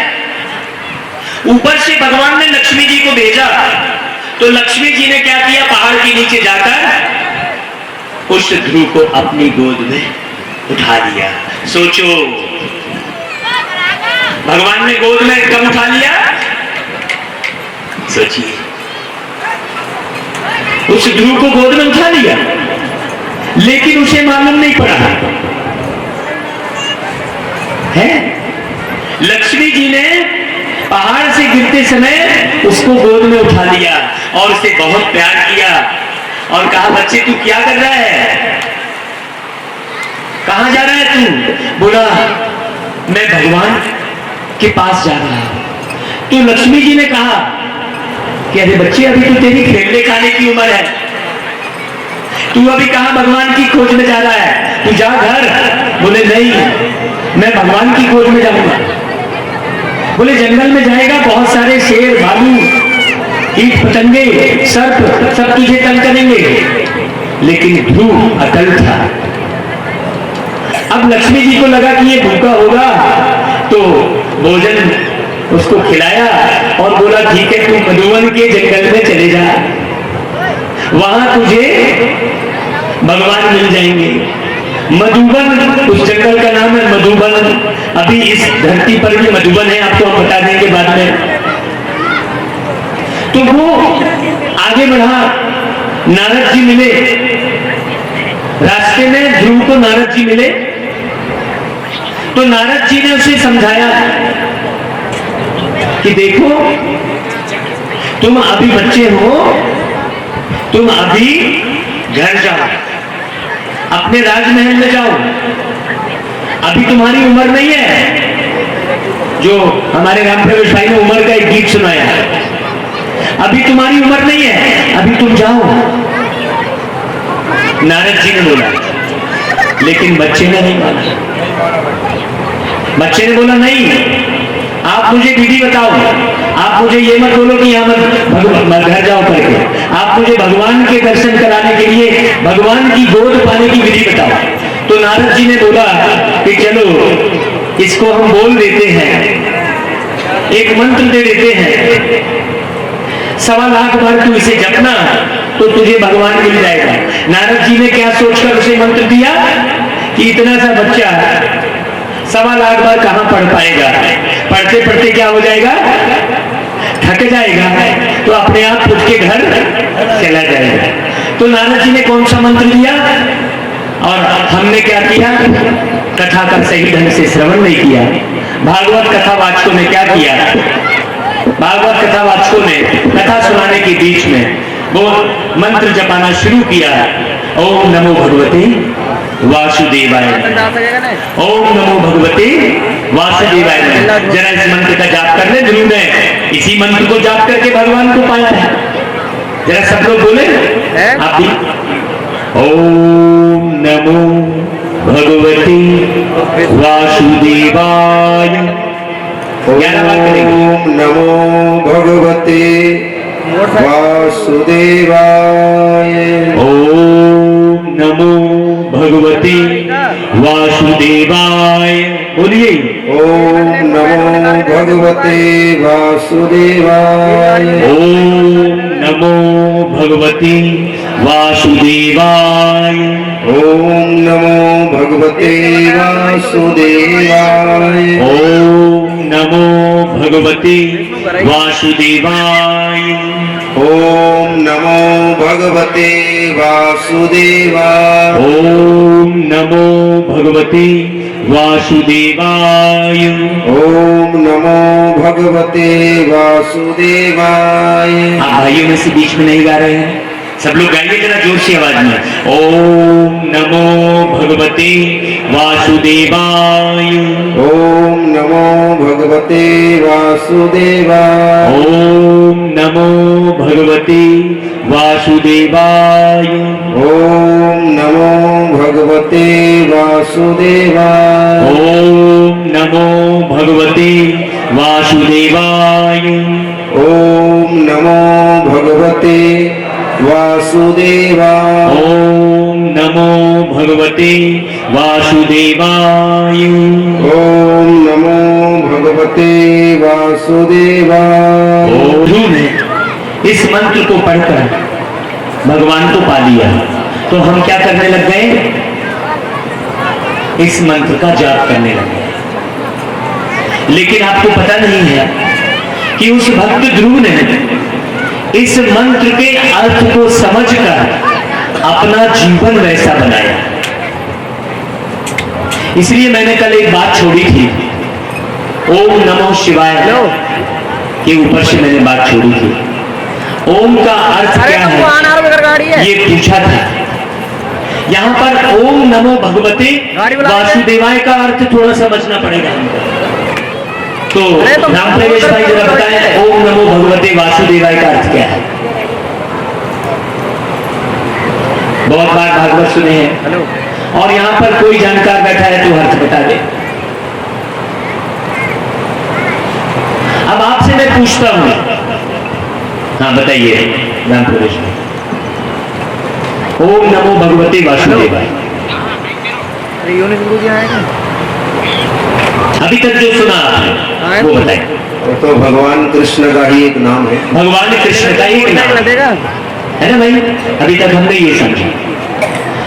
ऊपर से भगवान ने लक्ष्मी जी को भेजा तो लक्ष्मी जी ने क्या किया? पहाड़ के नीचे जाकर उस ध्रुव को अपनी गोद में उठा लिया। सोचो, भगवान ने गोद में कब उठा लिया? सोचिए, उस ध्रुव को गोद में उठा लिया, लेकिन उसे मालूम नहीं पड़ा है। लक्ष्मी जी ने पहाड़ से गिरते समय उसको गोद में उठा लिया और उसे बहुत प्यार किया और कहा, बच्चे तू क्या कर रहा है? कहां जा रहा है तू? बोला, मैं भगवान के पास जा रहा हूं। तो लक्ष्मी जी ने कहा कि अरे बच्चे, अभी तो तेरी खेलने खाने की उम्र है, तू अभी कहां भगवान की खोज में जा रहा है? तू जा घर। बोले नहीं, मैं भगवान की खोज में जाऊंगा। बोले जंगल में जाएगा, बहुत सारे शेर, भालू, कीट पतंगे, सर्प सब तुझे तंग करेंगे। लेकिन ध्रुव अटल था। अब लक्ष्मी जी को लगा कि ये भूखा होगा, तो भोजन उसको खिलाया और बोला, ठीक है, तू मधुवन के जंगल में चले जा, वहां तुझे भगवान मिल जाएंगे। मधुबन, उस जंगल का नाम है मधुबन। अभी इस धरती पर भी मधुबन है, आपको हम बता देंगे बाद में। तो वो आगे बढ़ा, नारद जी मिले रास्ते में। ध्रुव को नारद जी मिले तो नारद जी ने उसे समझाया कि देखो तुम अभी बच्चे हो, तुम अभी घर जाओ, अपने राजमहल में जाओ, अभी तुम्हारी उम्र नहीं है। जो हमारे राम प्रवेश भाई ने उम्र का एक गीत सुनाया, अभी तुम्हारी उम्र नहीं है, अभी तुम जाओ। नारद जी ने बोला, लेकिन बच्चे ने नहीं माना। बच्चे ने बोला नहीं, आप मुझे विधि बताओ, आप मुझे ये मत बोलो कि यहाँ मत घर जाओ करके, आप मुझे भगवान के दर्शन कराने के लिए भगवान की गोद पाने की विधि बताओ। तो नारद जी ने बोला कि चलो इसको हम बोल देते हैं, एक मंत्र दे देते हैं, 1.25 लाख बार तू इसे जपना तो तुझे भगवान मिल जाएगा। नारद जी ने क्या सोचकर उसे मंत्र दिया कि इतना सा बच्चा 1.25 लाख बार कहां पढ़ पाएगा, पढ़ते पढ़ते क्या हो जाएगा, थक जाएगा, तो अपने आप उठ के घर चला जाएगा। तो नारद जी ने कौन सा मंत्र दिया, और हमने क्या किया, कथा का सही ढंग से श्रवण नहीं किया। भागवत कथा वाचकों ने क्या किया, भागवत कथा वाचकों ने कथा सुनाने के बीच में वो मंत्र जपाना शुरू किया, ओम नमो भगवते वासुदेवाय, ओम नमो भगवते वासुदेवाय। जरा इस मंत्र का जाप कर ले, ध्रुव ने इसी मंत्र को जाप करके भगवान को पाया है। जरा सब लोग बोले आप भी, ओम नमो भगवते वासुदेवाय।
ओम नमो भगवते वासुदेवाय,
ओम नमो भगवते वासुदेवाय। बोलिए,
ओम नमो भगवते वासुदेवाय,
ओम नमो भगवते वासुदेवाय,
ओम नमो भगवते वासुदेवाय,
ओम नमो भगवते वासुदेवाय,
ओम नमो भगवते वासुदेवाय,
ओम नमो भगवते वासुदेवाय,
ओम नमो भगवते वासुदेवाय।
आप भाइयों में से बीच में नहीं गा रहे हैं, सब लोग गाइए जरा जोर से आवाज में, ओम नमो भगवते वासुदेवाय,
ओम नमो भगवते वासुदेवाय,
ओम नमो भगवते वासुदेवाय,
ओम नमो भगवते वासुदेवाय,
ओम नमो भगवते वासुदेवाय,
ओम नमो भगवते वासुदेवाय,
ओम नमो भगवते वासुदेवाय।
ओम नमो भगवते वासुदेवाय।
ध्रुव ने इस मंत्र को पढ़कर भगवान को पा लिया, तो हम क्या करने लग गए, इस मंत्र का जाप करने लगे। लेकिन आपको पता नहीं है कि उस भक्त ध्रुव ने इस मंत्र के अर्थ को समझकर अपना जीवन वैसा बनाया। इसलिए मैंने कल एक बात छोड़ी थी, ओम नमो शिवाय के ऊपर से मैंने बात छोड़ी थी। ओम का अर्थ क्या है ये पूछा था। यहाँ पर ओम नमो भगवते वासुदेवाय का अर्थ थोड़ा समझना पड़ेगा हमको। तो राम प्रवेश भाई जरा बताएं, ओम नमो भगवते वासुदेवाय का अर्थ क्या है। बहुत बार भागवत सुने हैं, और यहाँ पर कोई जानकार बैठा है तो अर्थ बता दे। अब आपसे मैं पूछता हूं, हाँ बताइए राम प्रवेश भाई, ओम नमो भगवते वासुदेवाय अभी तक जो सुना आपने वो बताइए।
तो भगवान कृष्ण का ही एक नाम है।
भगवान कृष्ण का एक नाम है ना भाई, अभी तक हमने ये समझा।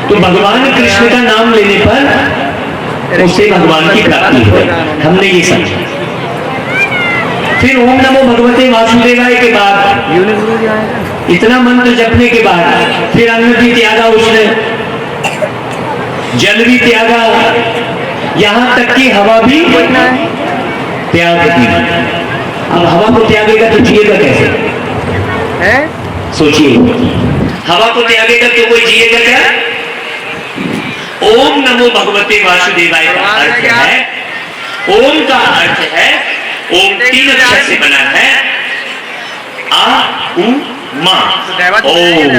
तो भगवान कृष्ण का नाम लेने पर उसे भगवान की प्राप्ति हुई, हमने ये समझा। फिर ओम नमो भगवते वासुदेवाय के बाद इतना मंत्र जपने के बाद फिर अन्न भी त्यागा उसने, जल भी त्यागा, यहां तक कि हवा भी त्याग दी। अब हवा को त्यागेगा तो जिएगा कैसे?
है
सोचिए, हवा को त्यागेगा तो कोई जिएगा क्या? ओम नमो भगवते वासुदेवाय का अर्थ है, ओम का अर्थ है, ओम 3 अक्षर से बना है, आ उ मा, ओम।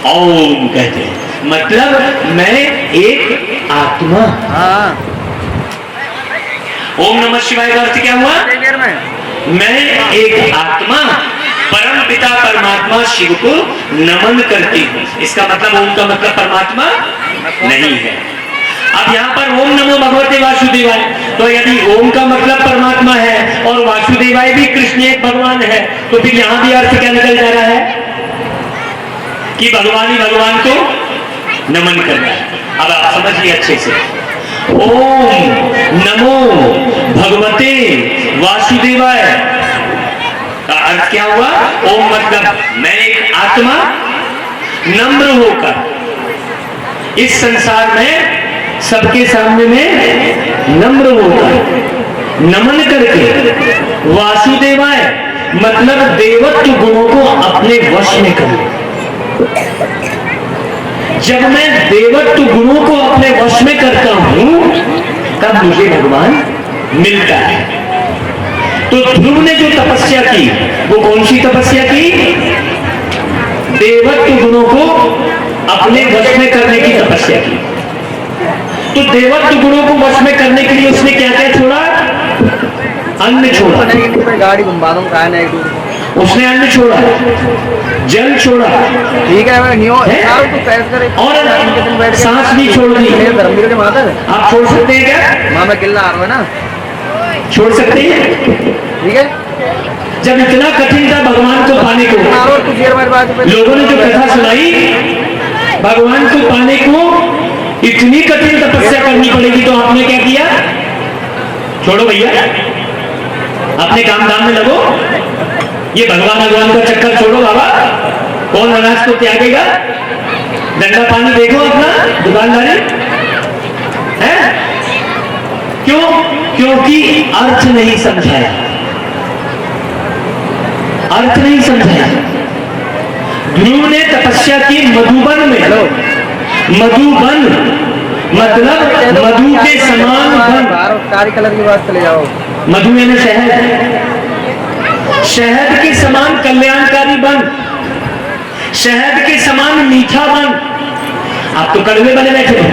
ओम कहते हैं मतलब मैं एक आत्मा।
हाँ
ओम नमः शिवाय का अर्थ क्या हुआ?
देर में
मैं एक आत्मा परम पिता परमात्मा शिव को नमन करती हूँ। इसका मतलब ओम का मतलब परमात्मा नहीं है। अब यहाँ पर ओम नमो भगवते वासुदेवाय, तो यदि ओम का मतलब परमात्मा है और वासुदेवाय भी कृष्ण एक भगवान है, तो फिर यहाँ भी अर्थ क्या निकल जा रहा है कि भगवान ही भगवान को नमन करना है। अब आप समझिए अच्छे से, ओम नमो भगवते वासुदेवाय का अर्थ क्या हुआ? ओम मतलब मैं एक आत्मा नम्र होकर इस संसार में सबके सामने में नम्र होकर नमन करके, वासुदेवाय मतलब देवत्व गुणों को अपने वश में कर ले। जब मैं देवत्व गुणों को अपने वश में करता हूं तब मुझे भगवान मिलता है। तो ध्रुव ने जो तपस्या की वो कौन सी तपस्या की? देवत्व गुणों को अपने वश में करने की तपस्या की। तो देवत्व गुणों को वश में करने के लिए उसने क्या क्या छोड़ा? अन्न छोड़ा,
गाड़ी घुमा दूँ कहा नहीं दूर,
उसने अन्न छोड़ा, जल छोड़ा,
ठीक है मैं नहीं हो
है?
यार तू पैस करे
और सांस भी छोड़ दी।
धर्मवीर के माता है
आप छोड़ सकते हैं क्या?
माँ मैं किला आ रहा है ना,
छोड़ सकते हैं?
ठीक है
जब इतना कठिन था भगवान को पाने को,
मारो तू देर मेरे बात पे
लोगों ने जो कथा सुनाई, भगवान को पाने को इतनी कठिन तपस्या करनी पड़ेगी, तो आपने क्या किया? छोड़ो भैया, अपने काम धाम में लगो, ये भगवान का चक्कर छोड़ो बाबा। कौन अनाज को त्यागेगा? धंधा पानी देखो अपना, दुकानदारी है। क्यों? क्योंकि अर्थ नहीं समझाया, अर्थ नहीं समझाया। ध्रुव ने तपस्या की मधुबन में, मधुबन मतलब मधु के समान बन,
कारी कलर की बात चले जाओ,
मधु यानी शहद, शहद के समान कल्याणकारी बन, शहद के समान मीठा बन। आप तो कड़वे बने बैठे हो,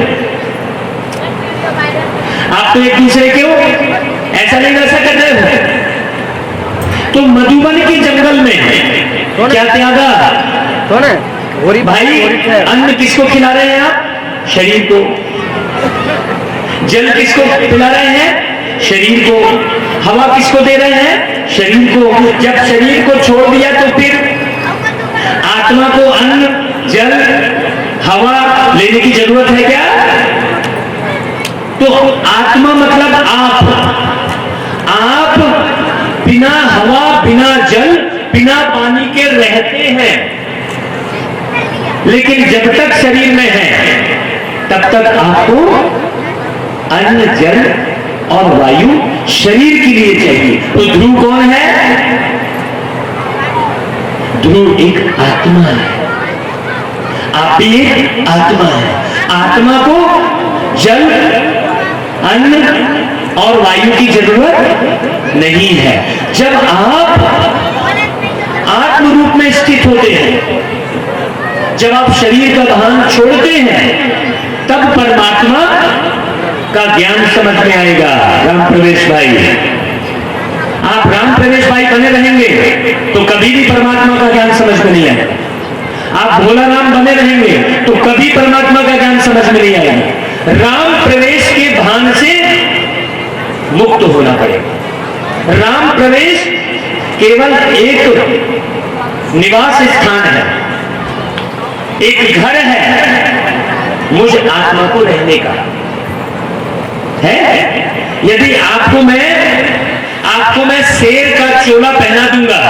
आप तो एक दूसरे के हो ऐसा नहीं वैसा कर रहे हो। तो मधुबन के जंगल में क्या त्यागा?
सोने
भाई अन्न किसको खिला रहे हैं आप? शरीर को। जल किसको पिला रहे हैं? शरीर को। हवा किसको दे रहे हैं? शरीर को। जब शरीर को छोड़ दिया तो फिर आत्मा को अन्न, जल, हवा लेने की जरूरत है क्या? तो आत्मा मतलब आप बिना हवा, बिना जल, बिना पानी के रहते हैं, लेकिन जब तक शरीर में है तब तक आपको अन्न, जल और वायु शरीर के लिए चाहिए। तो ध्रुव कौन है? ध्रुव एक आत्मा है, आप भी एक आत्मा है। आत्मा को जल, अन्न और वायु की जरूरत नहीं है। जब आप आत्म रूप में स्थित होते हैं, जब आप शरीर का भान छोड़ते हैं, तब परमात्मा का ज्ञान समझ में आएगा। राम प्रवेश भाई, आप राम प्रवेश भाई बने रहेंगे तो कभी भी परमात्मा का ज्ञान समझ में नहीं आएगा। आप भोला राम बने रहेंगे तो कभी परमात्मा का ज्ञान समझ में नहीं आएगा। राम प्रवेश के भान से मुक्त होना पड़ेगा। राम प्रवेश केवल एक निवास स्थान है, एक घर है मुझ आत्मा को रहने का है। यदि आपको मैं शेर का चोला पहना दूंगा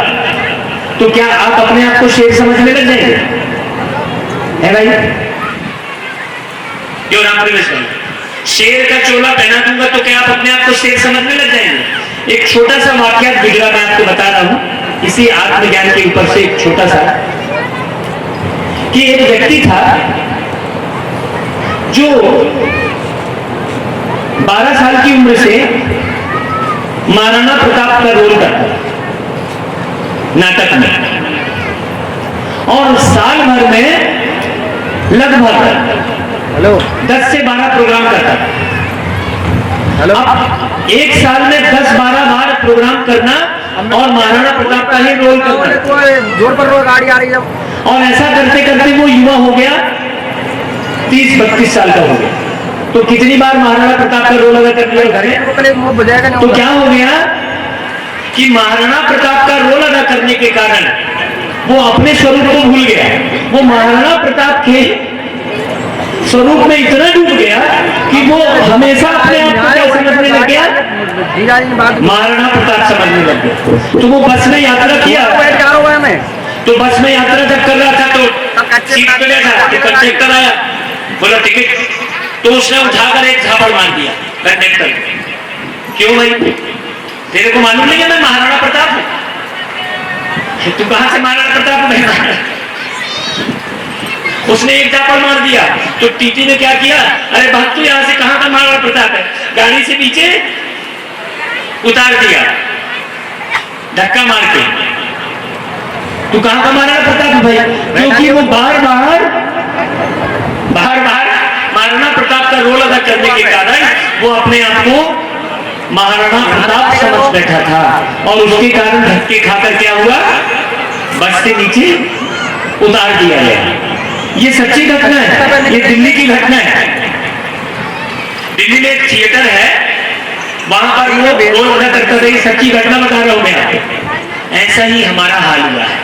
तो क्या आप अपने आप को शेर समझने लग जाएंगे? है भाई? क्यों? राम प्रवेश शेर का चोला पहना दूंगा तो क्या आप अपने आप को शेर समझने लग जाएंगे? एक छोटा सा वाक्य गुजरा मैं आपको बता रहा हूं इसी आत्मज्ञान के ऊपर से, एक छोटा सा, कि एक व्यक्ति था जो 12 साल की उम्र से महाराणा प्रताप का रोल करता नाटक में, और साल भर में लगभग
हेलो
10 से 12 प्रोग्राम करता था।
हेलो
अब एक साल में 10-12 बार प्रोग्राम करना और महाराणा प्रताप का ही रोल करना,
तो जोर पर रो गाड़ी आ रही जब,
और ऐसा करते करते वो युवा हो गया, 30-32 साल का हो गया। तो कितनी बार महाराणा प्रताप का रोल अदा कर लिया घरे,
पहले मुंह बजाएगा नहीं
तो
होगा।
क्या हो गया कि महाराणा प्रताप का रोल अदा करने के कारण वो अपने स्वरूप को भूल गया। वो महाराणा प्रताप के स्वरूप में इतना डूब गया कि वो हमेशा अपने आप को क्या समझने लग गया,
जीजा जी ने बात
महाराणा प्रताप समझने लग गया। तो वो बस में यात्रा किया,
क्या हो गया मैं
तो बस में यात्रा जब कर रहा था तो सीट पे बैठा तो कंडक्टर आया, बोला टिकट, तो उसने उठाकर एक झापड़ मार दिया कंडक्टर। क्यों भाई, तेरे को मालूम नहीं है मैं महाराणा प्रताप हूं? तू कहां से महाराणा प्रताप है? उसने एक झापड़ मार दिया तो टीटी ने क्या किया, अरे भक्त तू यहां से कहां का महाराणा प्रताप है, गाड़ी से नीचे उतार दिया धक्का मार के। तू कहां का महाराणा प्रताप है भाई? क्योंकि वो बार बार महाराणा प्रताप का रोल अदा करने के कारण वो अपने आप को महाराणा प्रताप समझ बैठा था, और उसके कारण धक्के खाकर क्या हुआ, बस से नीचे उतार दिया गया। ये सच्ची घटना है, ये दिल्ली की घटना है। दिल्ली में एक थिएटर है, वहां पर वो रोल अदा करता था। ये सच्ची घटना बता रहा हूं मैं आपको। ऐसा ही हमारा हाल हुआ है।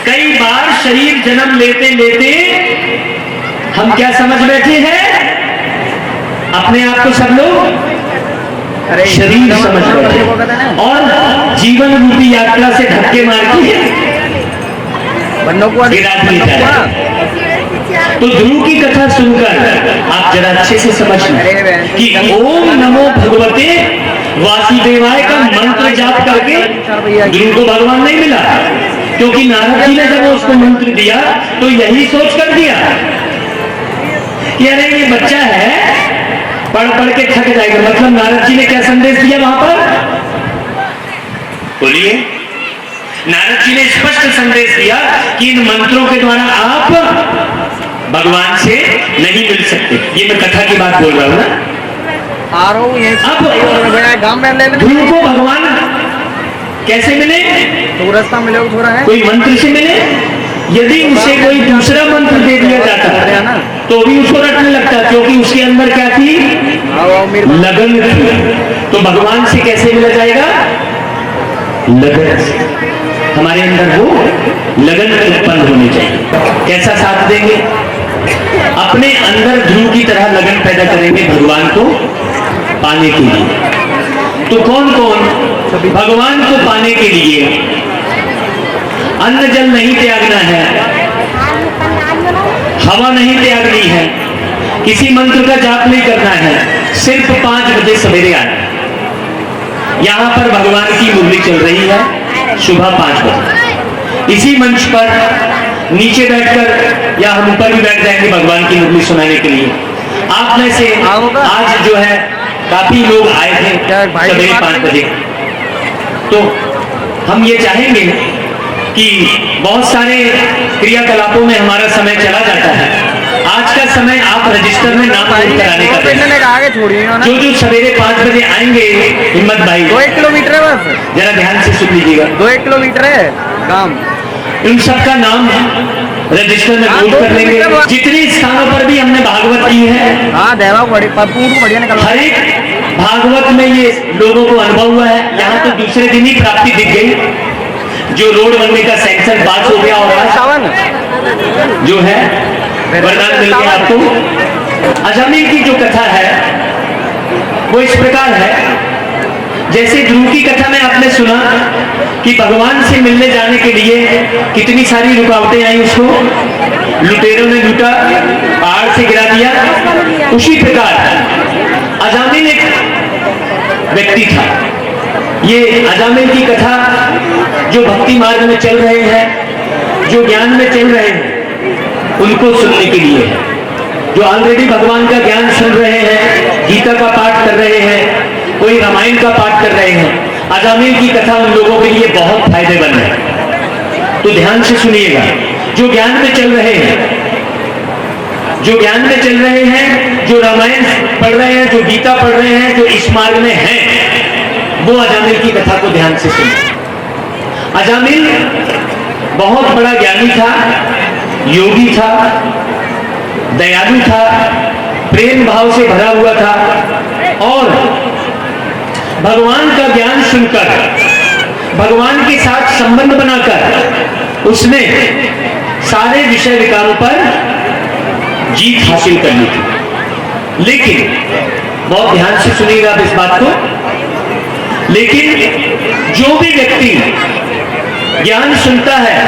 कई बार शरीर जन्म लेते लेते हम क्या समझ बैठे हैं, अपने आप को सब लोग
अरे
शरीर समझ बैठे, और जीवन रूपी यात्रा से धक्के मार के
बन्नों को
गिरा दिया जाए। तो ध्रुव की कथा सुनकर आप जरा अच्छे से समझना कि ओम नमो भगवते वासुदेवाय का मंत्र जाप करके ध्रुव को भगवान नहीं मिला, क्योंकि नारद जी ने जब उसको मंत्र दिया तो यही सोच कर दिया कि अरे ये बच्चा है, पढ़ पढ़ के थक जाएगा। मतलब नारद जी ने क्या संदेश दिया वहां पर, बोलिए? नारद जी ने स्पष्ट संदेश दिया कि इन मंत्रों के द्वारा आप भगवान से नहीं मिल सकते। ये मैं कथा की बात बोल रहा हूं ना।
आ रहा हूँ ये
अब
गांव में ले
ध्रुव को भगवान कैसे मिले?
तो रास्ता मिले थोड़ा है,
कोई मंत्र से मिले। यदि उसे कोई दूसरा मंत्र दे दिया जाता तो भी उसको रटने लगता, क्योंकि उसके अंदर क्या थी, लगन थी। तो भगवान से कैसे मिला जाएगा? लगन से। हमारे अंदर वो लगन उत्पन्न होनी चाहिए। कैसा साथ देंगे? अपने अंदर ध्रुव की तरह लगन पैदा करेंगे भगवान को पाने के लिए। तो कौन कौन भगवान को पाने के लिए अन्न जल नहीं त्यागना है, हवा नहीं त्यागनी है, किसी मंत्र का जाप नहीं करना है, सिर्फ 5 बजे सवेरे आना। यहां पर भगवान की मुरली चल रही है सुबह 5 बजे। इसी मंच पर नीचे बैठकर या हम ऊपर भी बैठ जाएंगे भगवान की मुरली सुनाने के लिए। आप में से आज जो है काफी लोग आए थे सवेरे 5 बजे, तो हम ये चाहेंगे कि बहुत सारे क्रियाकलापों में हमारा समय चला जाता है। आज का समय आप रजिस्टर में नाम नोट कराने का
आगे छोड़िए ना।
जो सवेरे 5 बजे आएंगे, हिम्मत भाई
2-1 किलोमीटर है बस,
जरा ध्यान से सुन लीजिएगा।
2-1 किलोमीटर है काम।
इन सबका नाम रजिस्टर में नोट कर लेंगे। जितने स्थानों पर भी हमने भागवत की है,
हाँ देवा बढ़िया निकल,
हर एक भागवत में ये लोगों को अनुभव हुआ है। यहाँ तो दूसरे दिन ही प्राप्ति दिख गई, जो रोड बनने का सैंक्शन पास हो गया, और आज जो है वरदान मिल गया आपको। अजमेर की जो कथा है वो इस प्रकार है, जैसे ध्रुव की कथा में आपने सुना कि भगवान से मिलने जाने के लिए कितनी सारी रुकावटें आई उसको, लुटेरों ने लूटा, पहाड़ से गिरा दिया। उसी प्रकार अजामिल एक व्यक्ति था। ये अजामिल की कथा जो भक्ति मार्ग में चल रहे हैं, जो ज्ञान में चल रहे हैं, उनको सुनने के लिए है। जो ऑलरेडी भगवान का ज्ञान सुन रहे हैं, गीता का पाठ कर रहे हैं, कोई रामायण का पाठ कर रहे हैं, अजामिल की कथा उन लोगों के लिए बहुत फायदेमंद है। तो ध्यान से सुनिएगा। जो ज्ञान में चल रहे हैं, जो ज्ञान में चल रहे हैं, जो रामायण पढ़ रहे हैं, जो गीता पढ़ रहे हैं, जो इस मार्ग में हैं, वो अजामिल की कथा को ध्यान से सुनिए। अजामिल बहुत बड़ा ज्ञानी था, योगी था, दयालु था, प्रेम भाव से भरा हुआ था और भगवान का ज्ञान सुनकर, भगवान के साथ संबंध बनाकर उसने सारे विषय विकारों पर जीत हासिल करनी थी। लेकिन बहुत ध्यान से सुनिएगा आप इस बात को, लेकिन जो भी व्यक्ति ज्ञान सुनता है,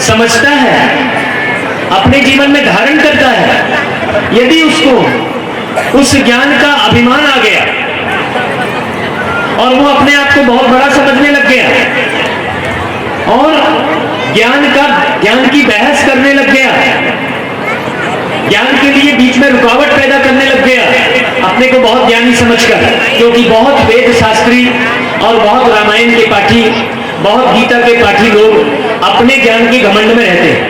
समझता है, अपने जीवन में धारण करता है, यदि उसको उस ज्ञान का अभिमान आ गया और वो अपने आप को बहुत बड़ा समझने लग गया और ज्ञान की बहस करने लग गया, ज्ञान के लिए बीच में रुकावट पैदा करने लग गया, अपने को बहुत ज्ञानी समझकर, क्योंकि बहुत वेद शास्त्री और बहुत रामायण के पाठी, बहुत गीता के पाठी लोग अपने ज्ञान के घमंड में रहते हैं।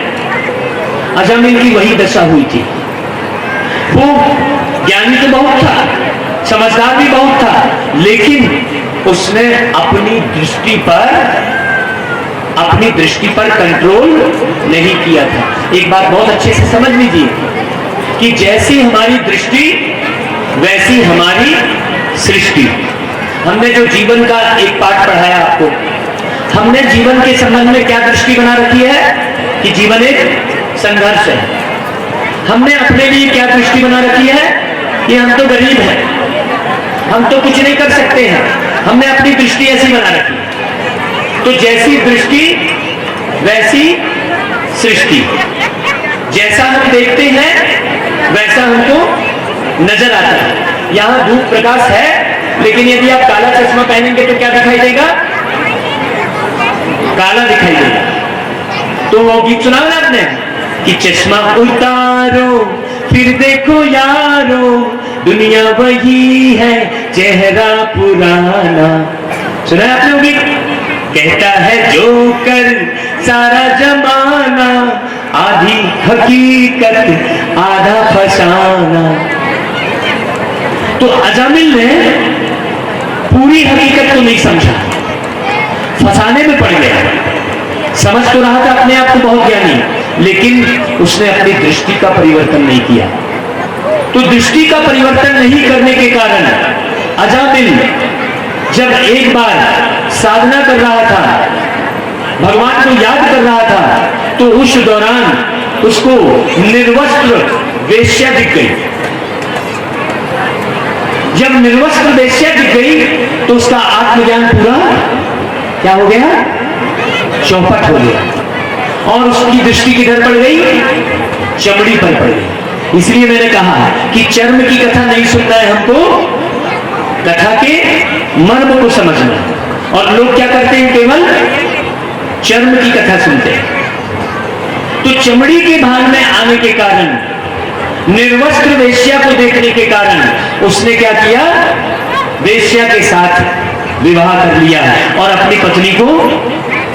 अजामिल की वही दशा हुई थी। वो ज्ञानी तो बहुत था, समझदार भी बहुत था, लेकिन उसने अपनी दृष्टि पर कंट्रोल नहीं किया था। एक बात बहुत अच्छे से समझ लीजिए कि जैसी हमारी दृष्टि वैसी हमारी सृष्टि। हमने जो जीवन का एक पाठ पढ़ाया आपको, हमने जीवन के संबंध में क्या दृष्टि बना रखी है कि जीवन एक संघर्ष है। हमने अपने लिए क्या दृष्टि बना रखी है कि हम तो गरीब हैं, हम तो कुछ नहीं कर सकते हैं। हमने अपनी दृष्टि ऐसी बना रखी। तो जैसी दृष्टि वैसी सृष्टि। जैसा हम देखते हैं वैसा हमको नजर आता है। यहां धूप प्रकाश है, लेकिन यदि आप काला चश्मा पहनेंगे तो क्या दिखाई देगा? काला दिखाई देगा। तो वो गीत सुना ना आपने कि चश्मा उतारो फिर देखो यारो, दुनिया वही है चेहरा पुराना। सुना है आपने वो गीत? कहता है जोकर सारा जमाना, आधी हकीकत आधा फसाना। तो अजामिल ने पूरी हकीकत को नहीं समझा, फसाने में पड़ गया। समझ तो रहा था अपने आप को बहुत ज्ञानी, लेकिन उसने अपनी दृष्टि का परिवर्तन नहीं किया। तो दृष्टि का परिवर्तन नहीं करने के कारण अजामिल जब एक बार साधना कर रहा था, भगवान को याद कर रहा था, तो उस दौरान उसको निर्वस्त्र वेश्या दिख गई। जब निर्वस्त्र वेश्या दिख गई तो उसका आत्मज्ञान पूरा क्या हो गया? चौपट हो गया और उसकी दृष्टि किधर पड़ गई? चमड़ी पर पड़ गई। इसलिए मैंने कहा कि चर्म की कथा नहीं सुनना है हमको, कथा के मर्म को समझना। और लोग क्या करते हैं? केवल चर्म की कथा सुनते हैं। तो चमड़ी के भान में आने के कारण, निर्वस्त्र वेश्या को देखने के कारण उसने क्या किया? वेश्या के साथ विवाह कर लिया और अपनी पत्नी को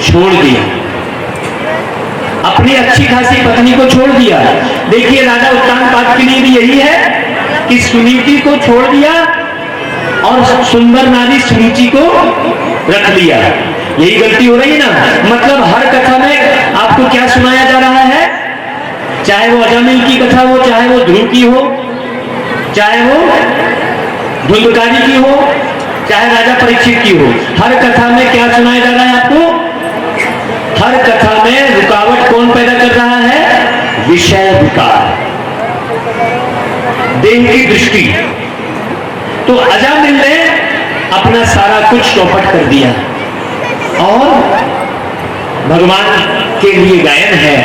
छोड़ दिया। अपनी अच्छी खासी पत्नी को छोड़ दिया। देखिए राजा उत्तानपाद के लिए भी यही है कि सुनीति को छोड़ दिया और सुंदर नारी सुनीति को रख लिया। यही गलती हो रही है ना। मतलब हर कथा में आपको क्या सुनाया जा रहा है? चाहे वो अजामिल की कथा हो, चाहे वो ध्रुव की हो, चाहे वो धुंधकारी की हो, चाहे राजा परीक्षित की हो, हर कथा में क्या सुनाया जा रहा है आपको? हर कथा में रुकावट कौन पैदा कर रहा है? विषय विकार, देह की दृष्टि। तो अजामिल ने अपना सारा कुछ चौपट कर दिया और भगवान के लिए गायन है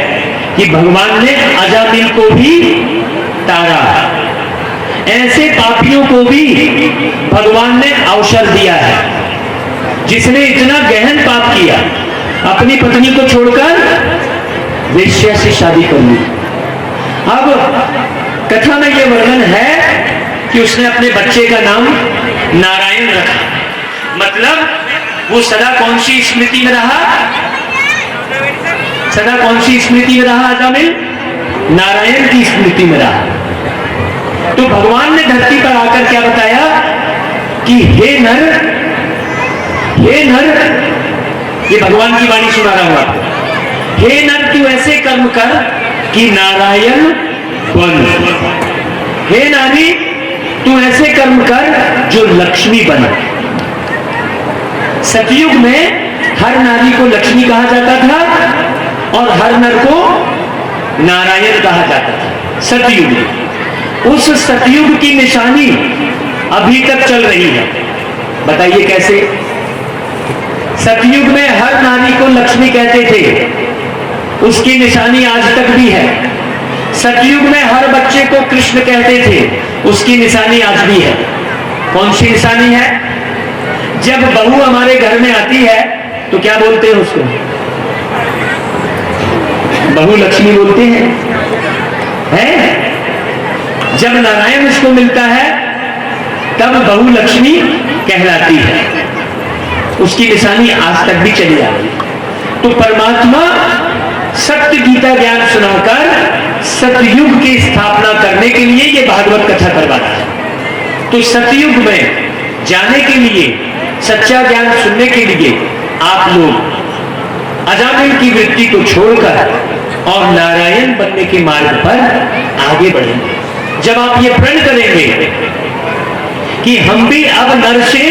कि भगवान ने अजामिल को भी तारा, ऐसे पापियों को भी भगवान ने अवसर दिया है। जिसने इतना गहन पाप किया, अपनी पत्नी को छोड़कर वेश्या से शादी कर ली। अब कथा में यह वर्णन है कि उसने अपने बच्चे का नाम नारायण रखा। मतलब वो सदा कौन सी स्मृति में रहा? सदा कौन सी स्मृति में रहा अजामिल? नारायण की स्मृति में रहा। तो भगवान ने धरती पर आकर क्या बताया कि हे नर, हे नर, ये भगवान की वाणी सुना रहा हूं आपको। हे नर, तू ऐसे कर्म कर कि नारायण बन। हे नारी, तू ऐसे कर्म कर जो लक्ष्मी बन। सतयुग में हर नारी को लक्ष्मी कहा जाता था और हर नर को नारायण कहा जाता था। सतयुग में उस सतयुग की निशानी अभी तक चल रही है। बताइए कैसे? सतयुग में हर नारी को लक्ष्मी कहते थे, उसकी निशानी आज तक भी है। सतयुग में हर बच्चे को कृष्ण कहते थे, उसकी निशानी आज भी है। कौन सी निशानी है? जब बहू हमारे घर में आती है तो क्या बोलते हैं उसको? बहू लक्ष्मी बोलते हैं, हैं? जब नारायण उसको मिलता है तब बहू लक्ष्मी कहलाती है। उसकी निशानी आज तक भी चली आ रही है। तो परमात्मा सत्य गीता ज्ञान सुनाकर सतयुग की स्थापना करने के लिए ये भागवत कथा करवाता है। तो सतयुग में जाने के लिए, सच्चा ज्ञान सुनने के लिए आप लोग अजामिल की वृत्ति को छोड़कर और नारायण बनने के मार्ग पर आगे बढ़ेंगे। जब आप ये प्रण करेंगे कि हम भी अब नर से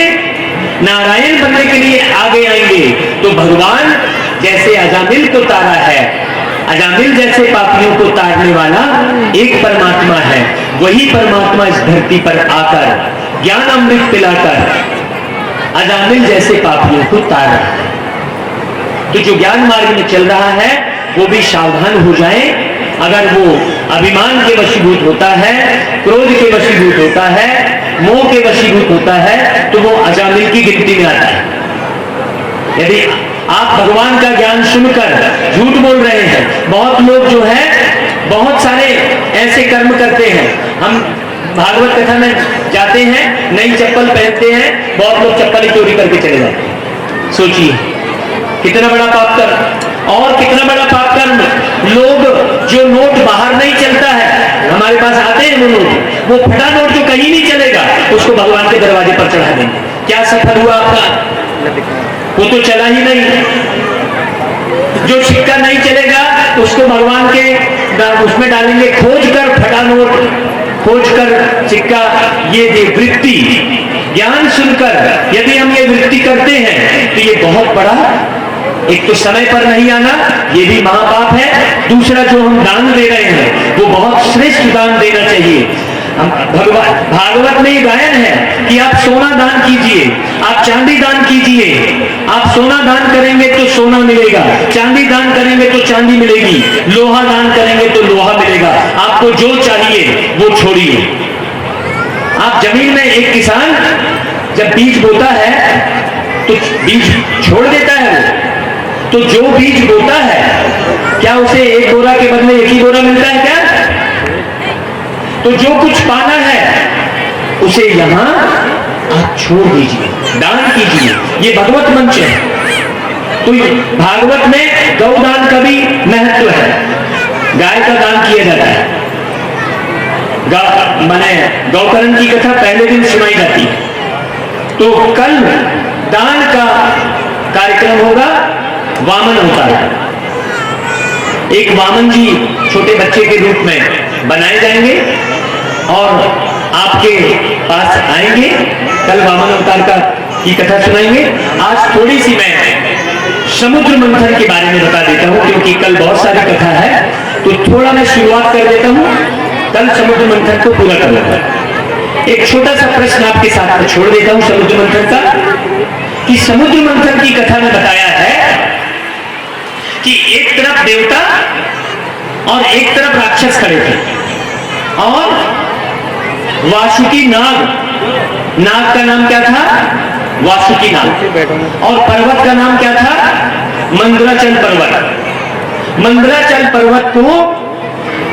नारायण बनने के लिए आगे आएंगे, तो भगवान जैसे अजामिल को तारा है, अजामिल जैसे पापियों को तारने वाला एक परमात्मा है, वही परमात्मा इस धरती पर आकर ज्ञान अमृत पिलाकर अजामिल जैसे पापियों को तार रहा है। तो जो ज्ञान मार्ग में चल रहा है वो भी सावधान हो जाए। अगर वो अभिमान के वशीभूत होता है, क्रोध के वशीभूत होता है, मोह के वशीभूत होता है, तो वो अजामिल की गिनती में आता है। यदि आप भगवान का ज्ञान सुनकर झूठ बोल रहे हैं, बहुत लोग जो है बहुत सारे ऐसे कर्म करते हैं। हम भागवत कथा में जाते हैं, नई चप्पल पहनते हैं, बहुत लोग चप्पल चोरी करके चले जाते हैं। सोचिए कितना बड़ा पाप कर्म। और कितना बड़ा पाप कर्म, लोग जो नोट बाहर नहीं चलता है, हमारे पास आते हैं वो नोट, वो फटा नोट जो कहीं नहीं चलेगा, उसको भगवान के दरवाजे पर चढ़ा देंगे। क्या सफल हुआ आपका? वो तो चला ही नहीं। जो सिक्का नहीं चलेगा उसको भगवान के उसमें डालेंगे, खोज कर फटा नोट, खोज कर सिक्का। ये वृत्ति ज्ञान सुनकर यदि हम ये वृत्ति करते हैं तो ये बहुत बड़ा, एक तो समय पर नहीं आना, ये भी महापाप है। दूसरा जो हम दान दे रहे हैं वो बहुत श्रेष्ठ दान देना चाहिए। भगवान भागवत में ये गायन है कि आप सोना दान कीजिए, आप चांदी दान कीजिए। आप सोना दान करेंगे तो सोना मिलेगा, चांदी दान करेंगे तो चांदी मिलेगी, लोहा दान करेंगे तो लोहा मिलेगा। आपको जो चाहिए वो छोड़िए। आप जमीन में, एक किसान जब बीज बोता है तो बीज छोड़ देता है वो, तो जो बीज बोता है क्या उसे एक बोरा के बदले एक ही बोरा मिलता है क्या? तो जो कुछ पाना है उसे यहां आप छोड़ दीजिए, दान कीजिए। ये भगवत मंच है। तो भागवत में गौदान का भी महत्व है। गाय का दान किया जाता है। माने गौकरण की कथा पहले दिन सुनाई जाती है। तो कल दान का कार्यक्रम होगा, वामन अवतार। एक वामन जी छोटे बच्चे के रूप में बनाए जाएंगे और आपके पास आएंगे। कल वामन अवतार की कथा सुनाएंगे। आज थोड़ी सी मैं समुद्र मंथन के बारे में बता देता हूं, क्योंकि कल बहुत सारी कथा है, तो थोड़ा मैं शुरुआत कर देता हूं। कल समुद्र मंथन को पूरा कर लेता हूं। एक छोटा सा प्रश्न आपके साथ में छोड़ देता हूं समुद्र मंथन का, कि समुद्र मंथन की कथा में बताया है कि एक तरफ देवता और एक तरफ राक्षस खड़े थे और वासुकी नाग, नाग का नाम क्या था? वासुकी नाग। और पर्वत का नाम क्या था? मंदराचल पर्वत। मंदराचल पर्वत को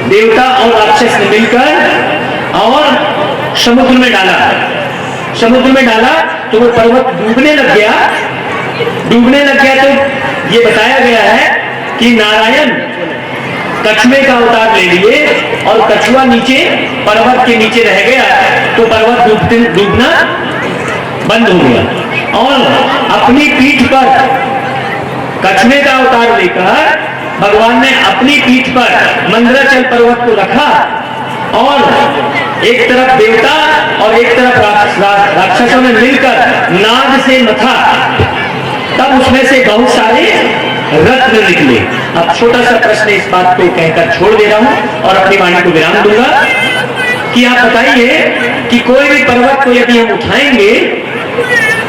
देवता और राक्षस ने मिलकर और समुद्र में डाला। समुद्र में डाला तो वो पर्वत डूबने लग गया। डूबने लग गया तो ये बताया गया है कि नारायण कछुए का अवतार ले लिए और कछुआ नीचे पर्वत के नीचे रह गया तो पर्वत डूबना बंद हो गया। और अपनी पीठ पर कछुए का अवतार लेकर भगवान ने अपनी पीठ पर मंदराचल पर्वत को रखा और एक तरफ देवता और एक तरफ राक्षसों ने मिलकर नाग से मथा, तब उसमें से बहुत सारे रत्न निकले। अब छोटा सा प्रश्न इस बात को कहकर छोड़ दे रहा हूं और अपनी वाणी को विराम दूंगा कि आप बताइए कि कोई भी पर्वत को यदि हम उठाएंगे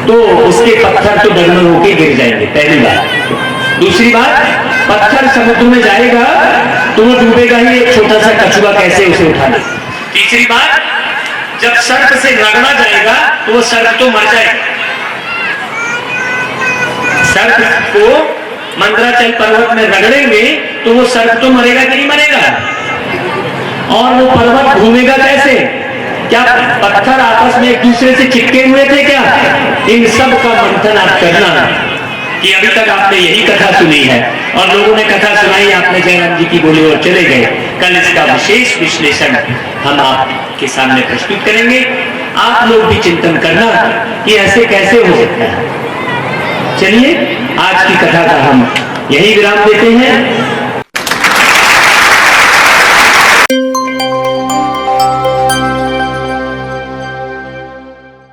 तो उसके पत्थर तो डगमग होके गिर जाएंगे, पहली बात। दूसरी बात, पत्थर समुद्र में जाएगा तो वो डूबेगा ही, एक छोटा सा कछुआ कैसे उसे उठाना। तीसरी बात, जब सर्प से रगड़ा जाएगा तो वो सर्प तो मर जाएगा। सर्प को मंदराचल पर्वत में रगड़ेंगे तो वो सर्प तो मरेगा कि नहीं मरेगा। और वो पर्वत घूमेगा कैसे? क्या पत्थर आपस में एक दूसरे से चिपके हुए थे क्या? इन सब का मंथन आप करना कि अभी तक आपने यही कथा सुनी है और लोगों ने कथा सुनाई, आपने जयराम जी की बोली और चले गए। कल इसका विशेष विश्लेषण हम आपके सामने प्रस्तुत करेंगे। आप लोग भी चिंतन करना कि ऐसे कैसे हो सकता है। चलिए आज की कथा का हम यही विराम देते हैं।